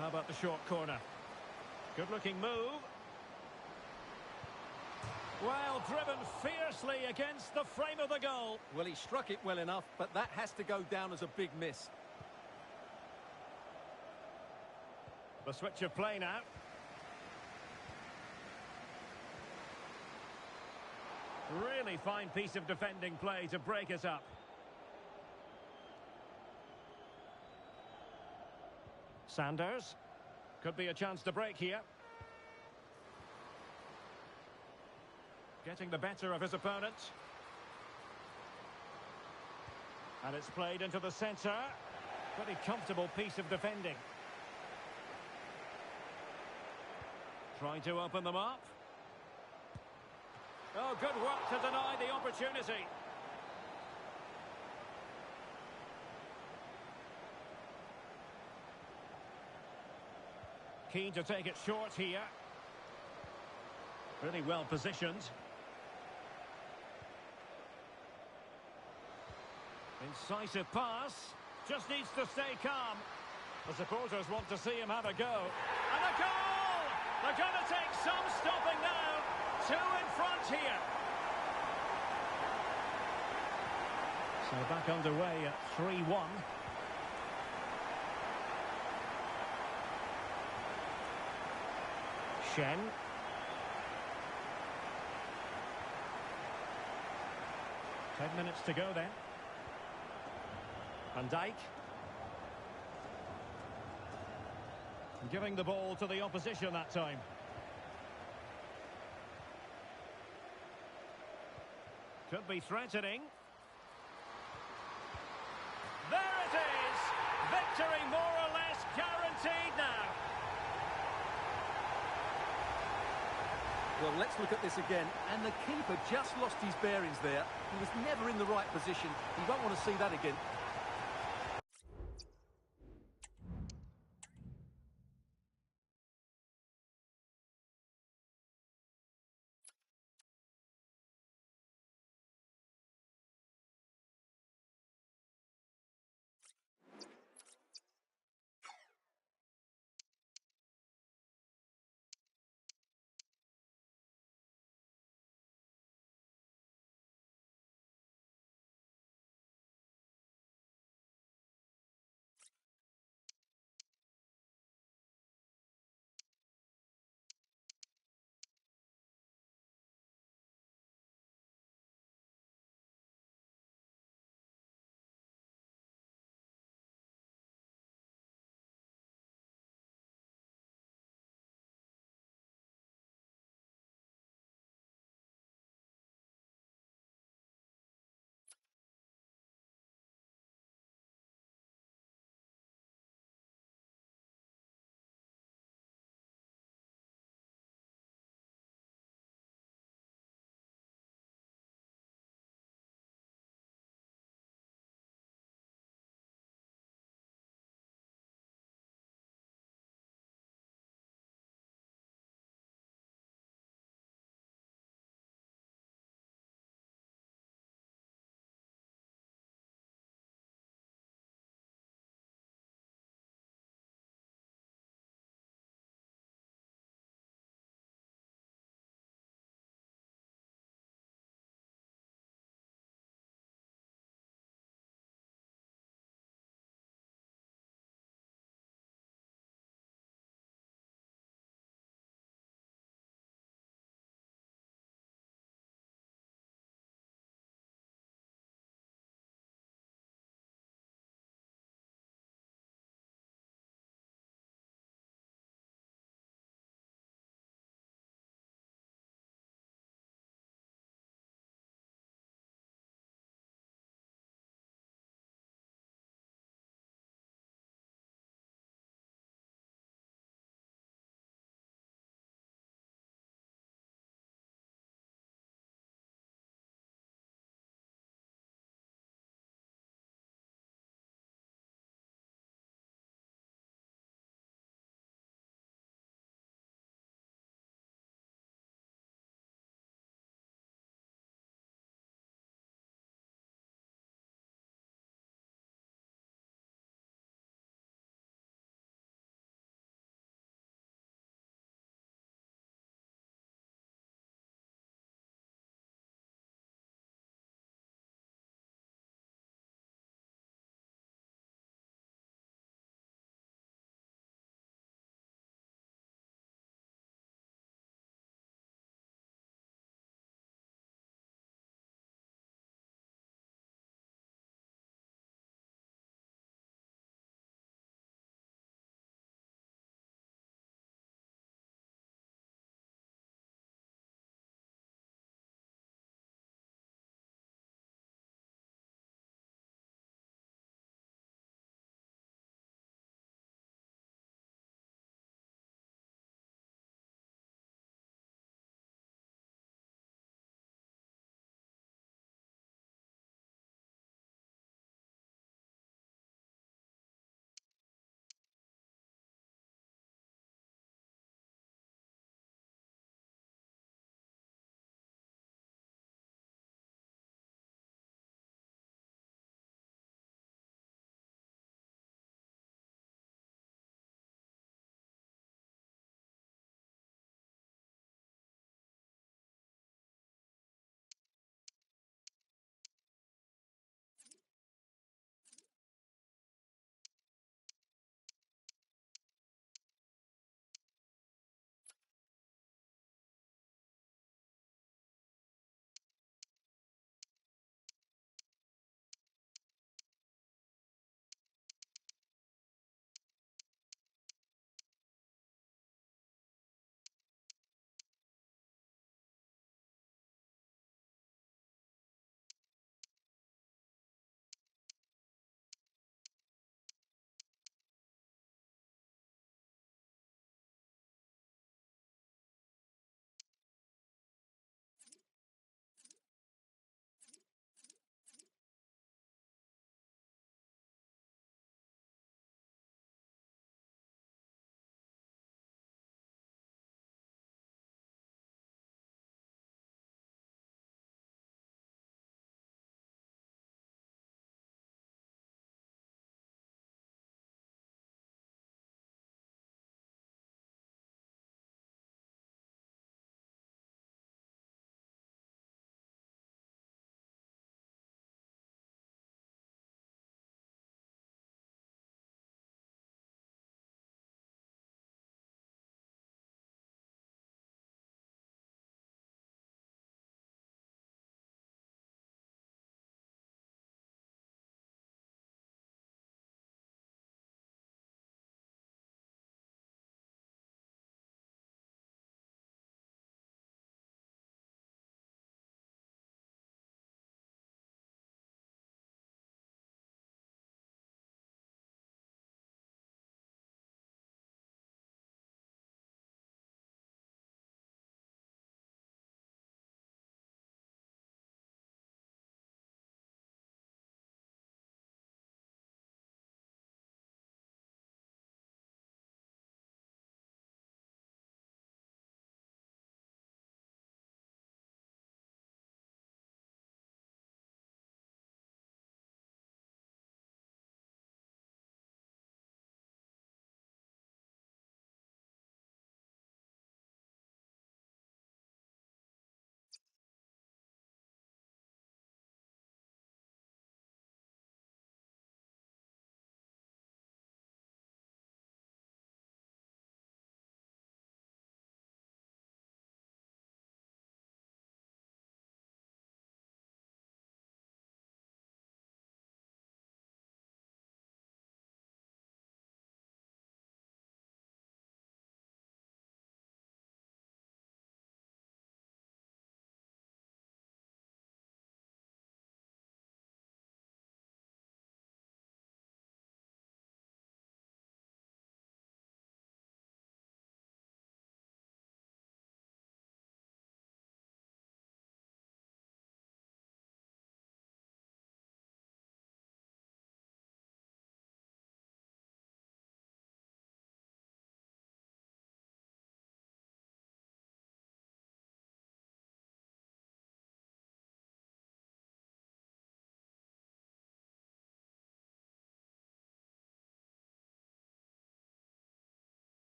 How about the short corner? Good-looking move. Well, driven fiercely against the frame of the goal. Well, he struck it well enough, but that has to go down as a big miss. The switch of play now. Really fine piece of defending play to break it up. Sanders. Could be a chance to break here. Getting the better of his opponent. And it's played into the centre. Pretty comfortable piece of defending. Trying to open them up. Oh, good work to deny the opportunity. Keen to take it short here. Really well positioned. Incisive pass. Just needs to stay calm. The supporters want to see him have a go. And a goal! They're going to take some stopping now. Two in front here. So back underway at 3-1. Shen. Ten minutes to go then. Van Dijk. Giving the ball to the opposition that time. Could be threatening. There it is! Victory more or less guaranteed now. Well, let's look at this again. And the keeper just lost his bearings there. He was never in the right position. You won't want to see that again.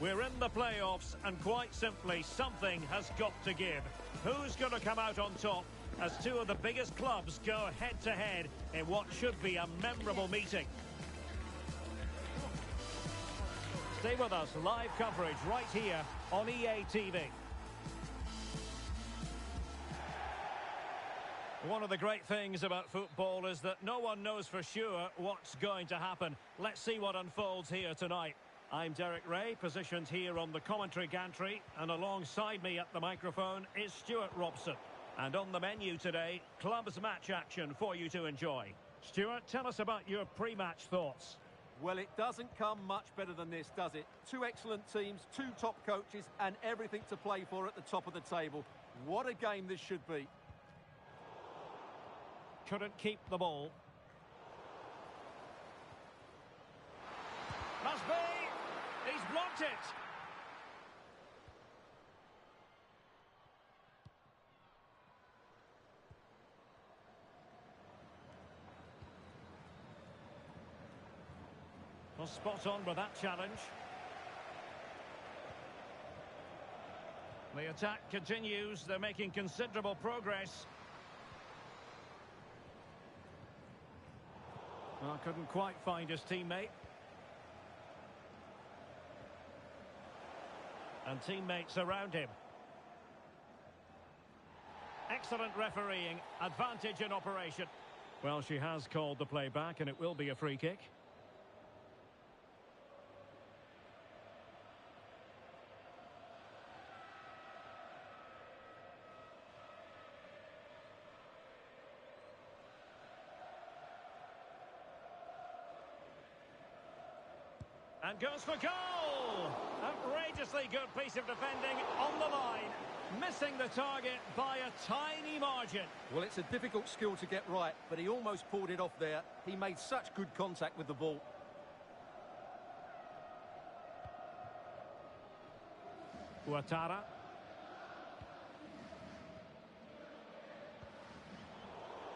We're in the playoffs, and quite simply, something has got to give. Who's going to come out on top as two of the biggest clubs go head-to-head in what should be a memorable meeting? Stay with us, live coverage right here on EA TV. One of the great things about football is that no one knows for sure what's going to happen. Let's see what unfolds here tonight. I'm Derek Ray, positioned here on the commentary gantry, and alongside me at the microphone is Stuart Robson. And on the menu today, clubs match action for you to enjoy. Stuart, tell us about your pre-match thoughts. Well, it doesn't come much better than this, does it? Two excellent teams, two top coaches, and everything to play for at the top of the table. What a game this should be. Couldn't keep the ball. Must be! He's blocked it! Well, spot on with that challenge. The attack continues. They're making considerable progress. Well, couldn't quite find his teammate. And teammates around him. Excellent refereeing. Advantage in operation. Well, she has called the play back, and it will be a free kick. And goes for goal! Outrageously good piece of defending on the line. Missing the target by a tiny margin. Well, it's a difficult skill to get right, but he almost pulled it off there. He made such good contact with the ball. Ouattara.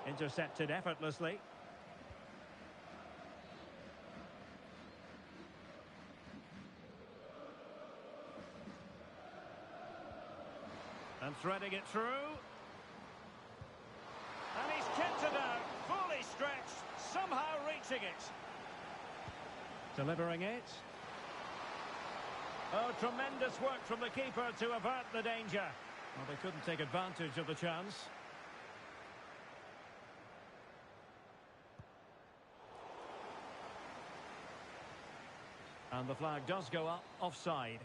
Intercepted effortlessly. And threading it through. And he's kicked it out, fully stretched, somehow reaching it. Delivering it. Oh, tremendous work from the keeper to avert the danger. Well, they couldn't take advantage of the chance. And the flag does go up, offside.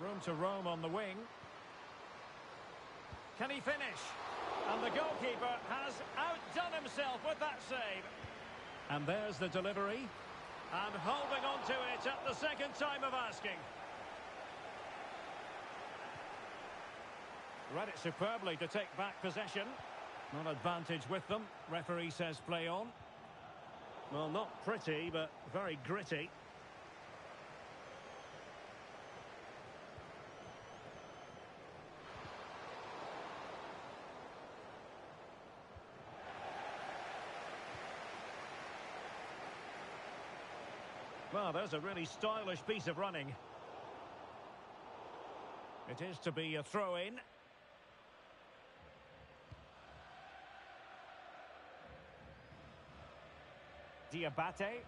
Room to roam on the wing. Can he finish? And the goalkeeper has outdone himself with that save. And there's the delivery. And holding on to it at the second time of asking. Read it superbly to take back possession. Not advantage with them. Referee says play on. Well, not pretty, but very gritty. Well, there's a really stylish piece of running. It is to be a throw-in. Diabate.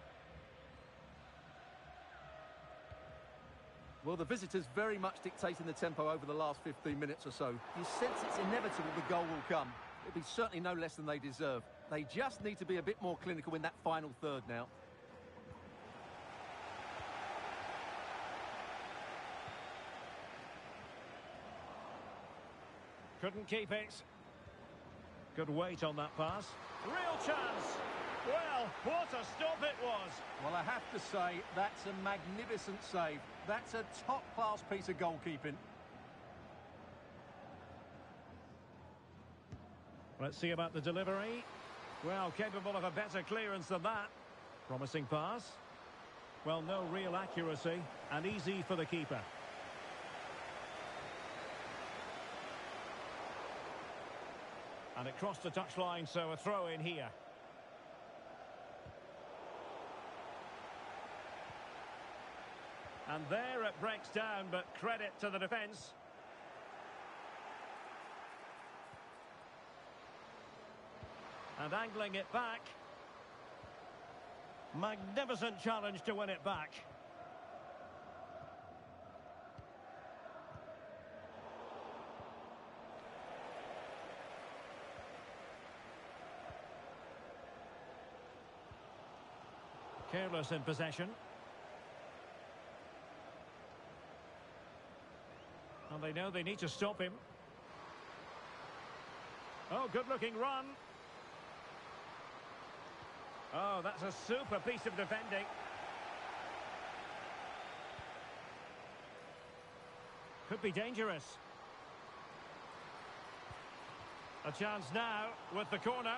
Well, the visitors very much dictating the tempo over the last 15 minutes or so. You sense it's inevitable the goal will come. It'll be certainly no less than they deserve. They just need to be a bit more clinical in that final third now. Couldn't keep it. Good weight on that pass. Real chance. Well, what a stop it was. Well, I have to say, that's a magnificent save. That's a top-class piece of goalkeeping. Let's see about the delivery. Well, capable of a better clearance than that. Promising pass. Well, no real accuracy, and easy for the keeper. And it crossed the touchline, so a throw in here. And there it breaks down, but credit to the defence. And angling it back. Magnificent challenge to win it back. Careless in possession. And they know they need to stop him. Oh, good-looking run. Oh, that's a super piece of defending. Could be dangerous. A chance now with the corner.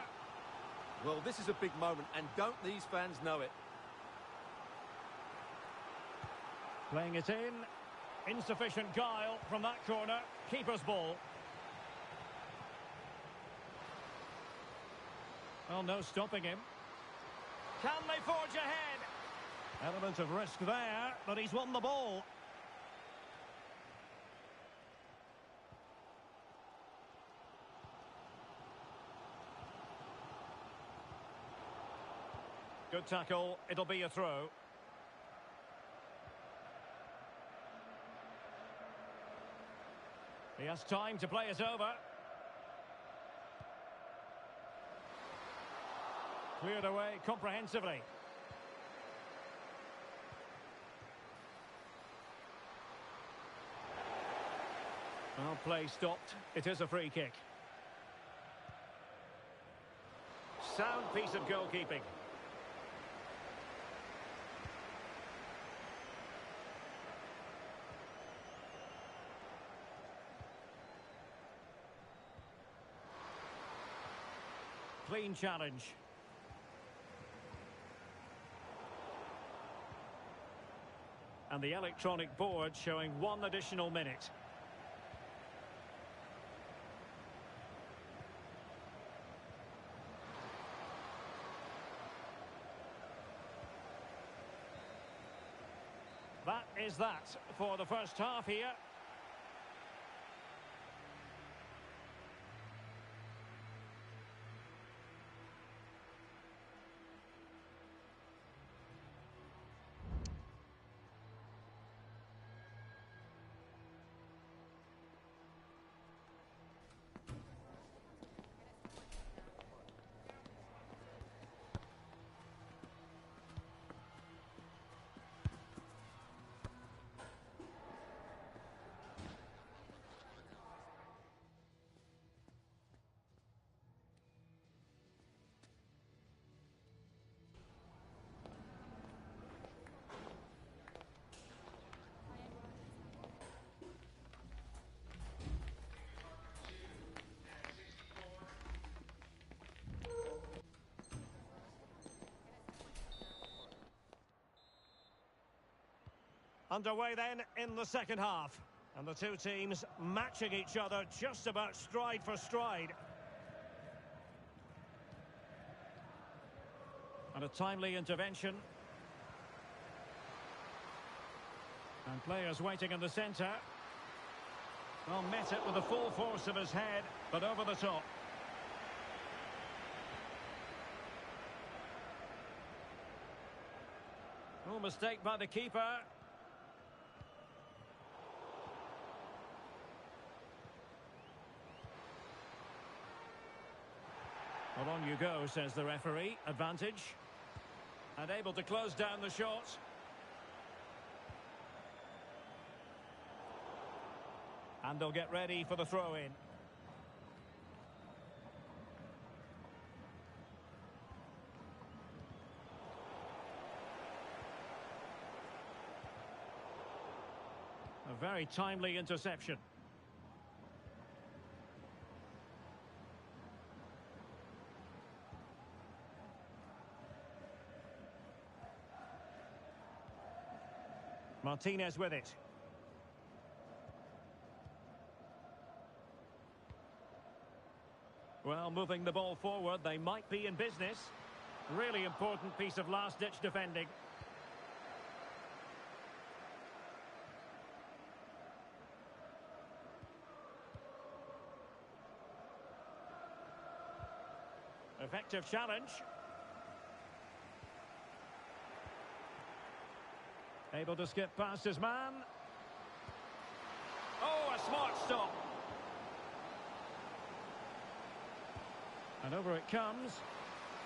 Well, this is a big moment, and don't these fans know it? Playing it in. Insufficient guile from that corner. Keeper's ball. Well, no stopping him. Can they forge ahead? Element of risk there, but he's won the ball. Good tackle. It'll be a throw. He has time to play it over. Cleared away comprehensively. Well, play stopped. It is a free kick. Sound piece of goalkeeping. Clean challenge. And the electronic board showing 1 additional minute. That is that for the first half here. Underway then in the second half. And the two teams matching each other just about stride for stride. And a timely intervention. And players waiting in the centre. Well, met it with the full force of his head, but over the top. No mistake by the keeper. Well, on you go, says the referee. Advantage. And able to close down the shot. And they'll get ready for the throw-in. A very timely interception. Martinez with it. Well, moving the ball forward, they might be in business. Really important piece of last-ditch defending. Effective challenge. Able to skip past his man. Oh, a smart stop. And over it comes.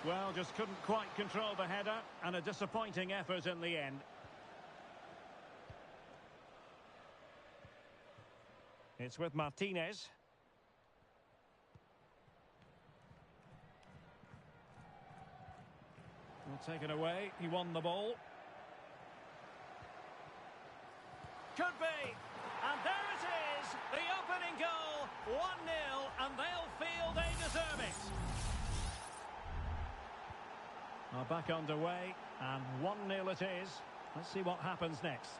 Well, just couldn't quite control the header, and a disappointing effort in the end. It's with Martinez. Well, taken away. He won the ball. Could be. And there it is. The opening goal. 1-0, and they'll feel they deserve it. Now back underway, and 1-0 it is. Let's see what happens next.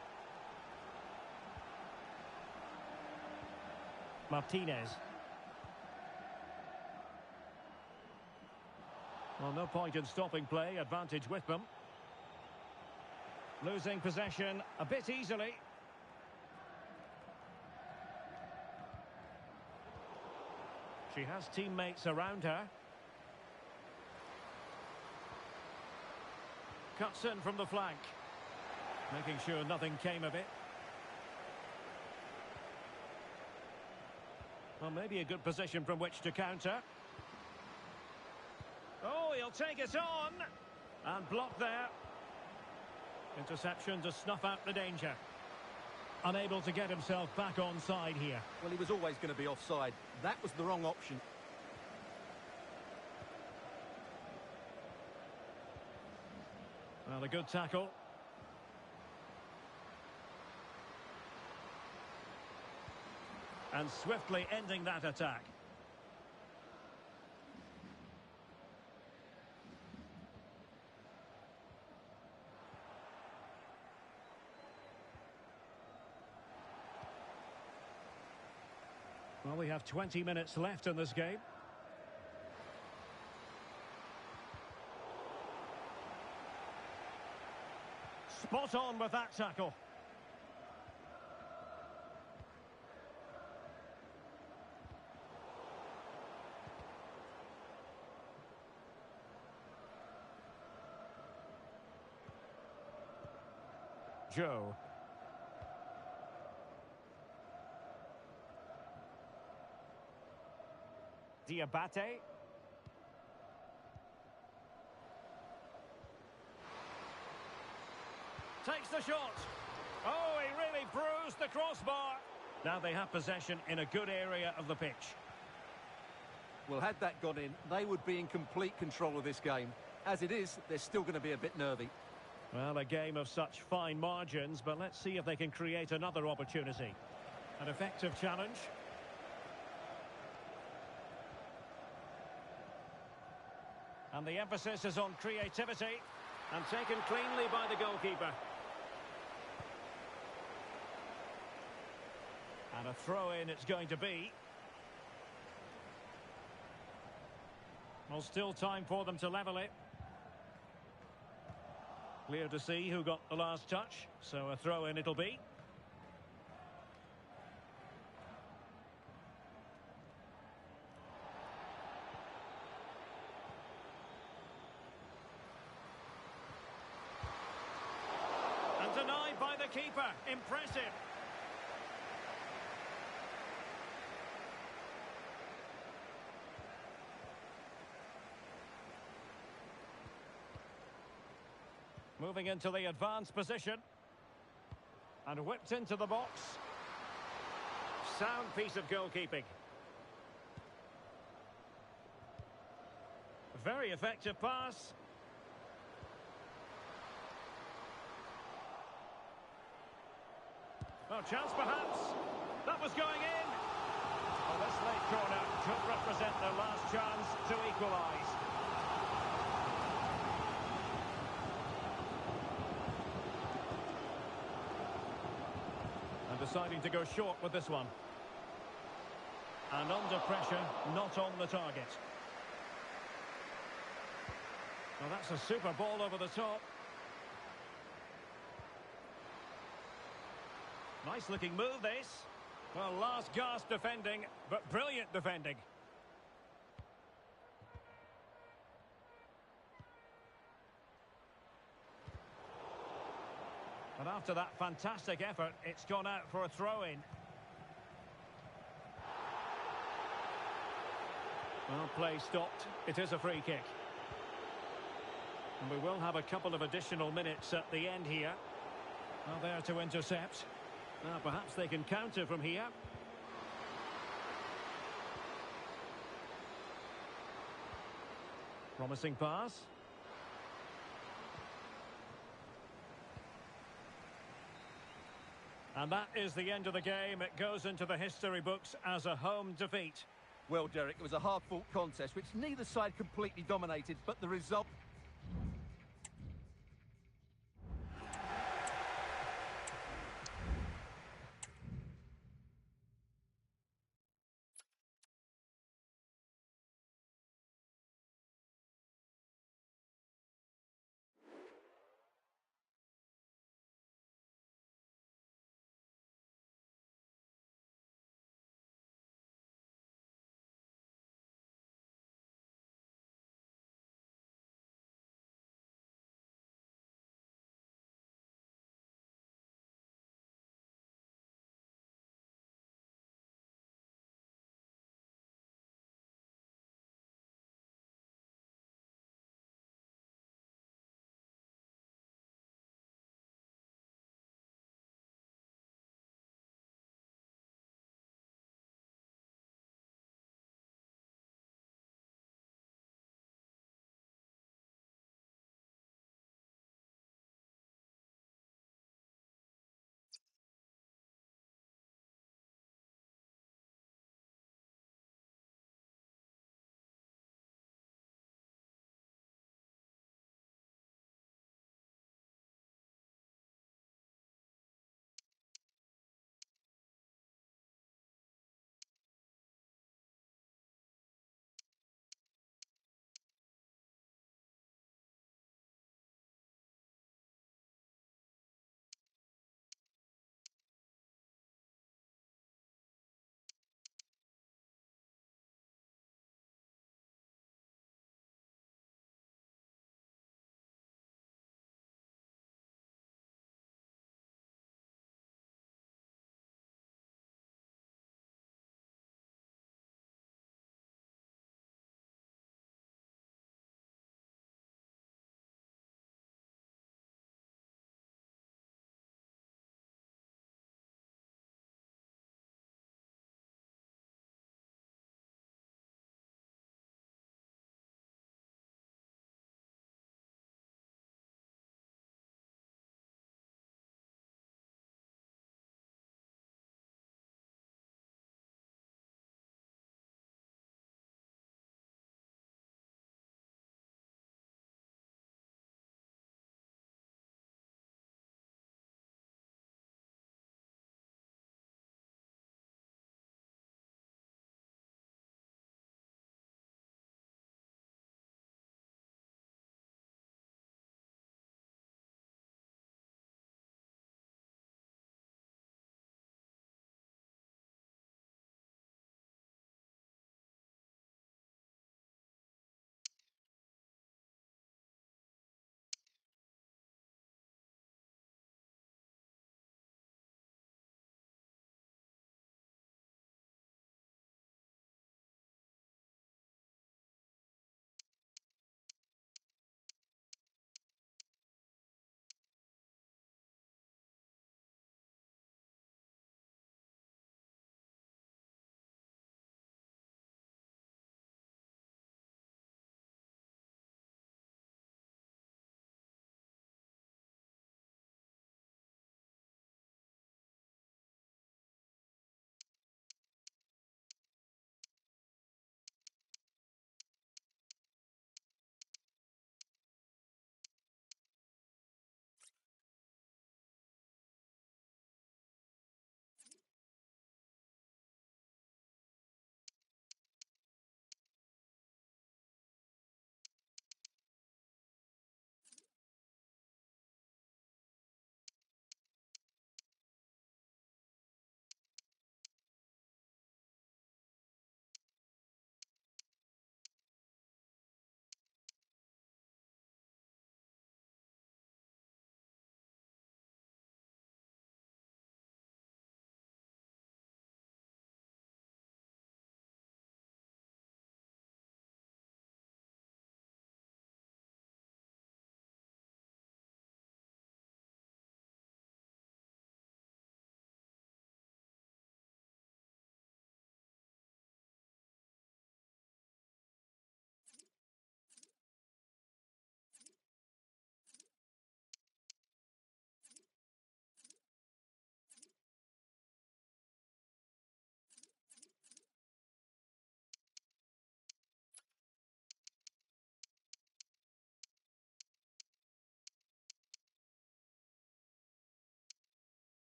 Martinez. Well, no point in stopping play. Advantage with them. Losing possession a bit easily. She has teammates around her. Cuts in from the flank. Making sure nothing came of it. Well, maybe a good position from which to counter. Oh, he'll take it on. And blocked there. Interception to snuff out the danger. Unable to get himself back on side here. Well, he was always going to be offside. That was the wrong option. Well, a good tackle. And swiftly ending that attack. Well, we have 20 minutes left in this game. Spot on with that tackle. Joe. Diabate. Takes the shot. Oh, he really bruised the crossbar. Now they have possession in a good area of the pitch. Well, had that gone in, they would be in complete control of this game. As it is, they're still going to be a bit nervy. Well, a game of such fine margins, but let's see if they can create another opportunity. An effective challenge. And the emphasis is on creativity, and taken cleanly by the goalkeeper. And a throw-in it's going to be. Well, still time for them to level it. Clear to see who got the last touch, so a throw-in it'll be. And denied by the keeper. Impressive. Moving into the advanced position. And whipped into the box. Sound piece of goalkeeping. Very effective pass. Well, chance perhaps. That was going in. Well, this late corner could represent their last chance to equalise. And deciding to go short with this one. And under pressure, not on the target. Well, that's a super ball over the top. Nice looking move, this. Well, last gasp defending, but brilliant defending. And after that fantastic effort, it's gone out for a throw-in. Well, play stopped. It is a free kick. And we will have a couple of additional minutes at the end here. Well, there to intercept. Now, perhaps they can counter from here. Promising pass. And that is the end of the game. It goes into the history books as a home defeat. Well, Derek, it was a hard-fought contest, which neither side completely dominated, but the result...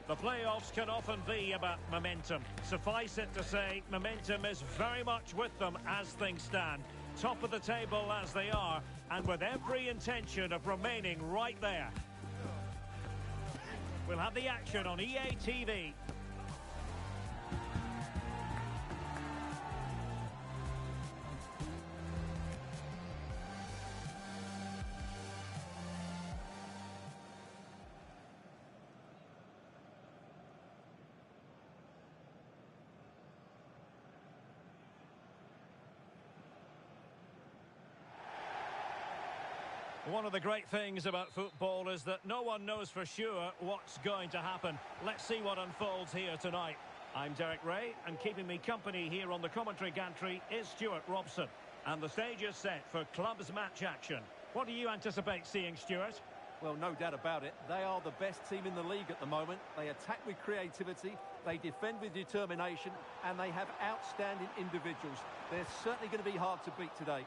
The playoffs can often be about momentum. Suffice it to say, momentum is very much with them as things stand. Top of the table as they are, and with every intention of remaining right there. We'll have the action on EA TV. One of the great things about football is that no one knows for sure what's going to happen. Let's see what unfolds here tonight. I'm Derek Ray, and keeping me company here on the commentary gantry is Stuart Robson. And the stage is set for clubs match action. What do you anticipate seeing, Stuart? Well, no doubt about it. They are the best team in the league at the moment. They attack with creativity, they defend with determination, and they have outstanding individuals. They're certainly going to be hard to beat today.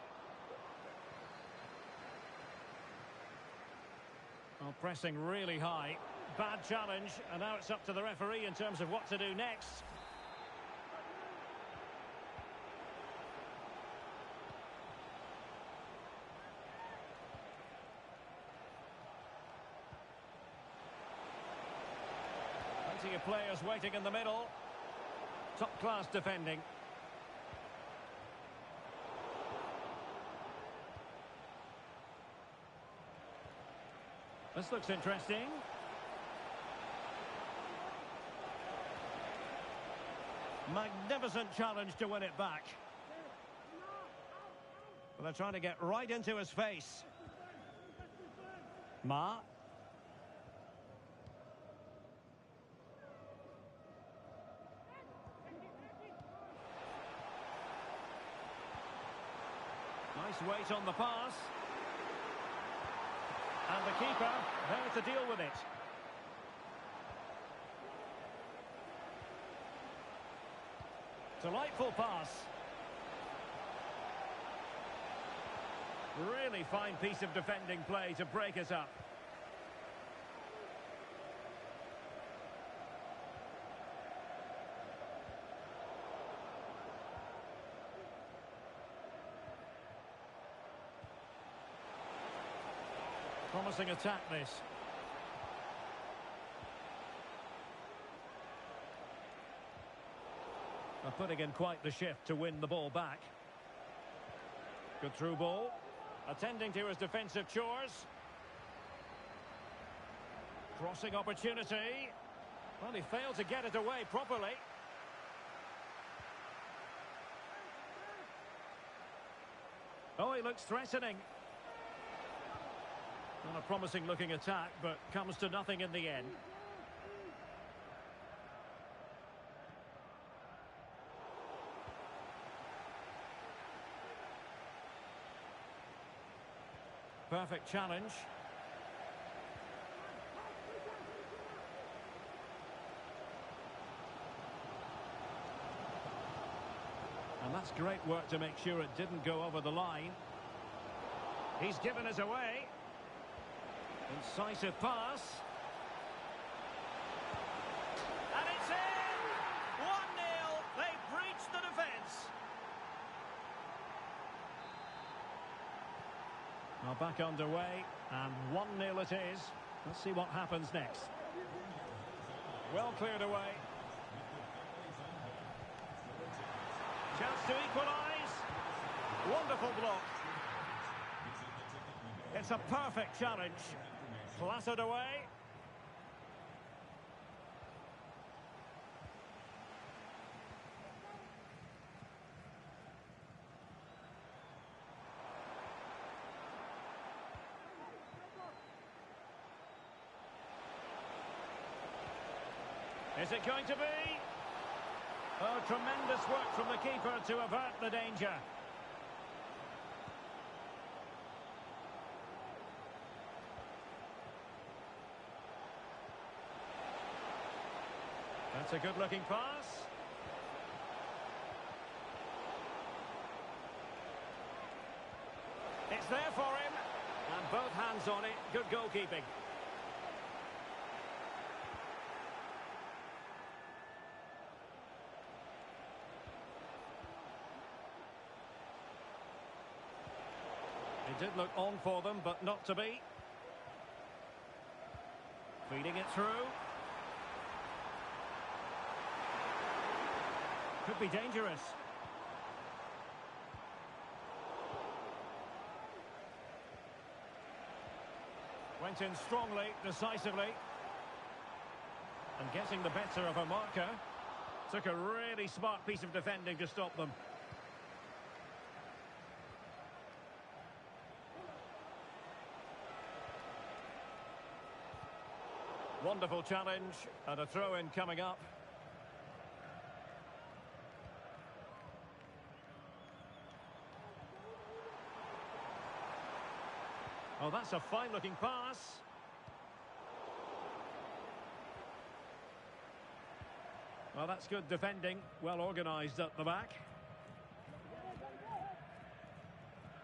Well, pressing really high. Bad challenge, and now it's up to the referee in terms of what to do next. Plenty of players waiting in the middle. Top-class defending. This looks interesting. Magnificent challenge to win it back. Well, they're trying to get right into his face. Ma. Nice weight on the pass. And the keeper there to deal with it. Delightful pass. Really fine piece of defending play to break it up. Promising attack, this. They're putting in quite the shift to win the ball back. Good through ball. Attending to his defensive chores. Crossing opportunity. Well, he failed to get it away properly. Oh, he looks threatening. Not a promising looking attack, but comes to nothing in the end. Perfect challenge. And that's great work to make sure it didn't go over the line. He's given us away. Incisive pass. And it's in! 1-0. They've breached the defence. Now back underway, and 1-0 it is. Let's see what happens next. Well cleared away. Chance to equalise. Wonderful block. It's a perfect challenge. Clattered away. Is it going to be? Oh, tremendous work from the keeper to avert the danger. That's a good-looking pass. It's there for him. And both hands on it. Good goalkeeping. It did look on for them, but not to be. Feeding it through. Could be dangerous. Went in strongly, decisively. And getting the better of a marker. Took a really smart piece of defending to stop them. Wonderful challenge, and a throw-in coming up. Oh, that's a fine-looking pass. Well, that's good defending, well organised at the back.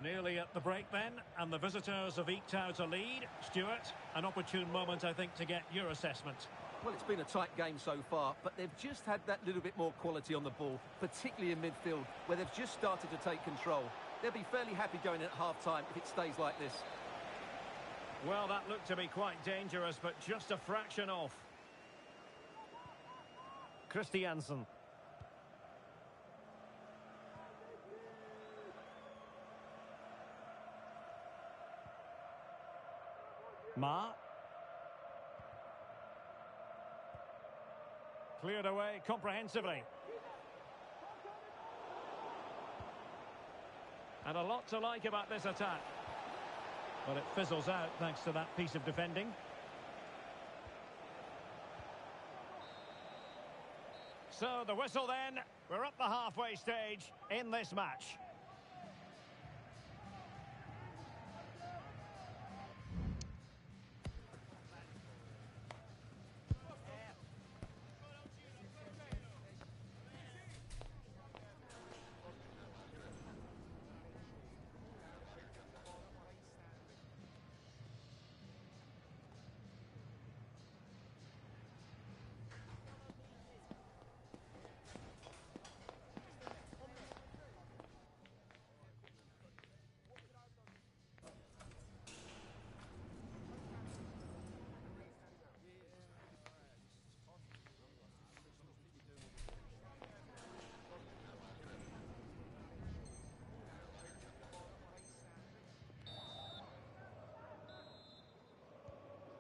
Nearly at the break then, and the visitors have eked out a lead. Stuart, an opportune moment, I think, to get your assessment. Well, it's been a tight game so far, but they've just had that little bit more quality on the ball, particularly in midfield, where they've just started to take control. They'll be fairly happy going in at half-time if it stays like this. Well, that looked to be quite dangerous, but just a fraction off. Christiansen. Ma. Cleared away comprehensively. And a lot to like about this attack. But it fizzles out thanks to that piece of defending. So the whistle then. We're up the halfway stage in this match.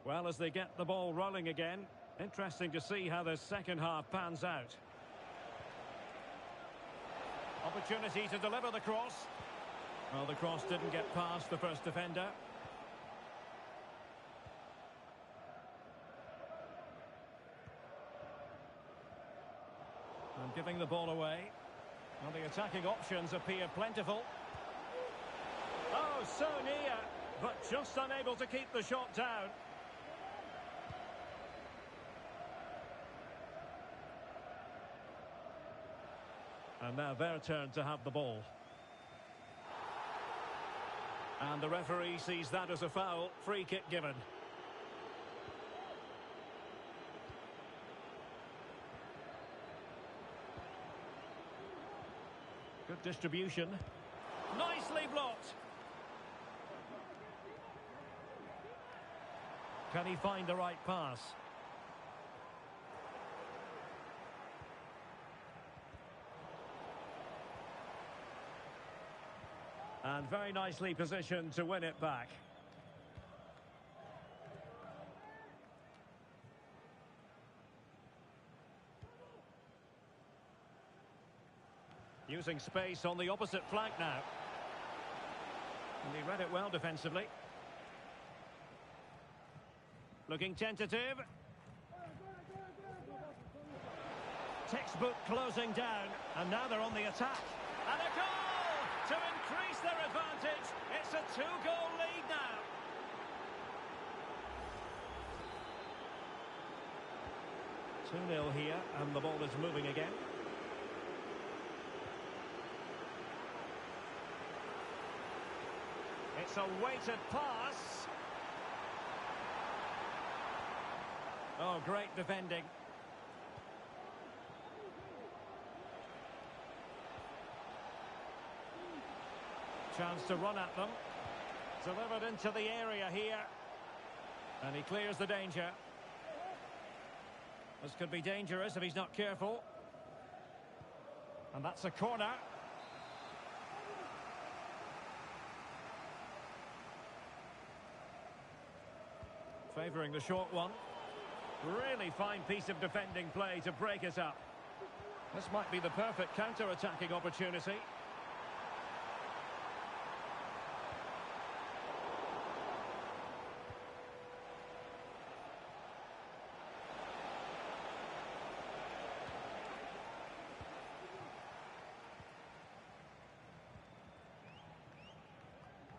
Well, as they get the ball rolling again, interesting to see how the second half pans out. Opportunity to deliver the cross. Well, the cross didn't get past the first defender. And giving the ball away. Well, the attacking options appear plentiful. Oh, so near, but just unable to keep the shot down. And now their turn to have the ball. And the referee sees that as a foul. Free kick given. Good distribution. Nicely blocked. Can he find the right pass? And very nicely positioned to win it back. Using space on the opposite flank now. And he read it well defensively. Looking tentative. Textbook closing down. And now they're on the attack. And a goal! To increase their advantage, it's a 2-goal lead now. Two 2-0 here, and the ball is moving again. It's a weighted pass. Oh, great defending. Chance to run at them. Delivered into the area here. And he clears the danger. This could be dangerous if he's not careful. And that's a corner. Favouring the short one. Really fine piece of defending play to break it up. This might be the perfect counter-attacking opportunity.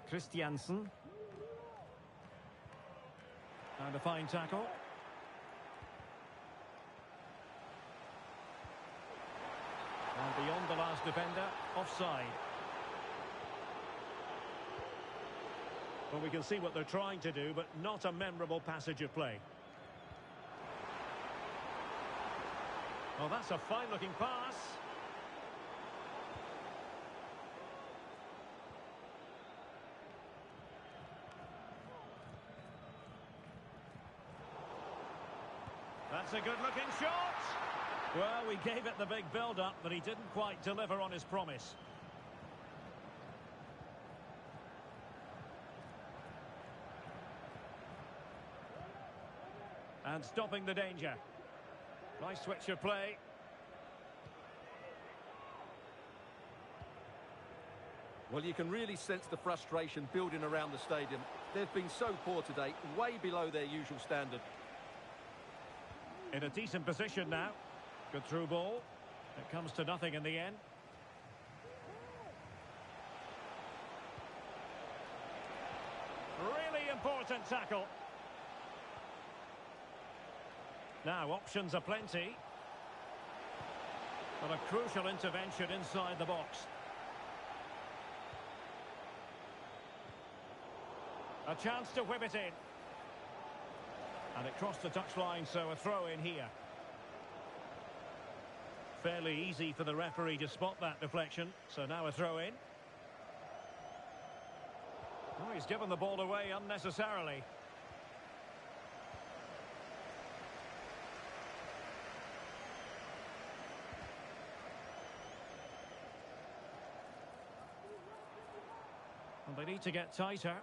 Christiansen. And a fine tackle. And beyond the last defender, offside. Well, we can see what they're trying to do, but not a memorable passage of play. Well, that's a fine-looking pass. That's a good-looking shot. Well, we gave it the big build-up, but he didn't quite deliver on his promise. And stopping the danger. Nice switch of play. Well, you can really sense the frustration building around the stadium. They've been so poor today, way below their usual standard. In a decent position now. Good through ball. It comes to nothing in the end. Really important tackle. Now, options are plenty. But a crucial intervention inside the box. A chance to whip it in. And it crossed the touchline, so a throw in here. Fairly easy for the referee to spot that deflection, so now a throw in. Oh, he's given the ball away unnecessarily. And they need to get tighter.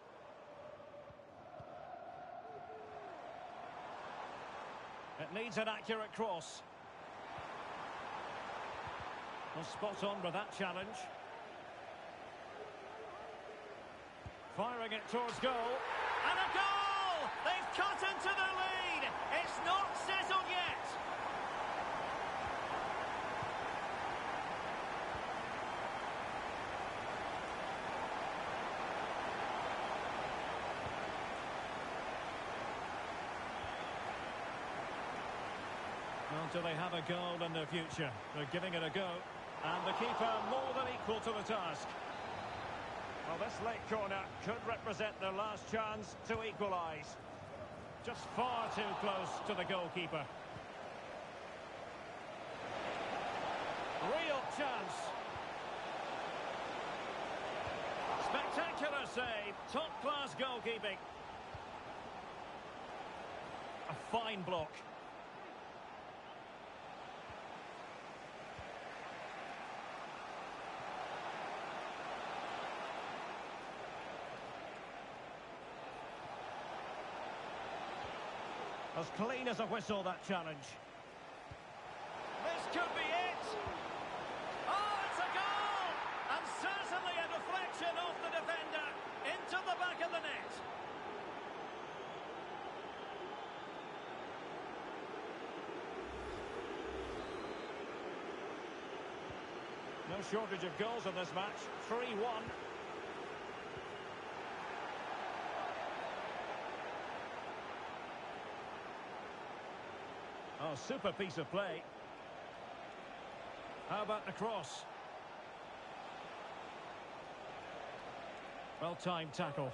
It needs an accurate cross. Well, spot on with that challenge. Firing it towards goal. And a goal! They've cut into the lead! It's not settled yet! Well, do they have a goal in their future? They're giving it a go. And the keeper more than equal to the task. Well, this late corner could represent their last chance to equalise. Just far too close to the goalkeeper. Real chance. Spectacular save. Top-class goalkeeping. A fine block. As clean as a whistle, that challenge. This could be it. Oh, it's a goal! And certainly a deflection off the defender into the back of the net. No shortage of goals in this match. 3-1. Oh, super piece of play. How about the cross? Well-timed tackle.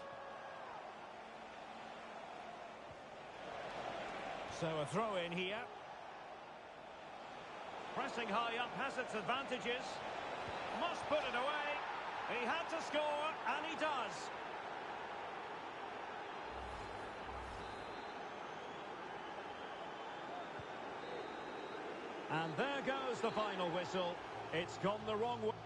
So a throw in here. Pressing high up has its advantages. Must put it away. He had to score, and he does. And there goes the final whistle. It's gone the wrong way.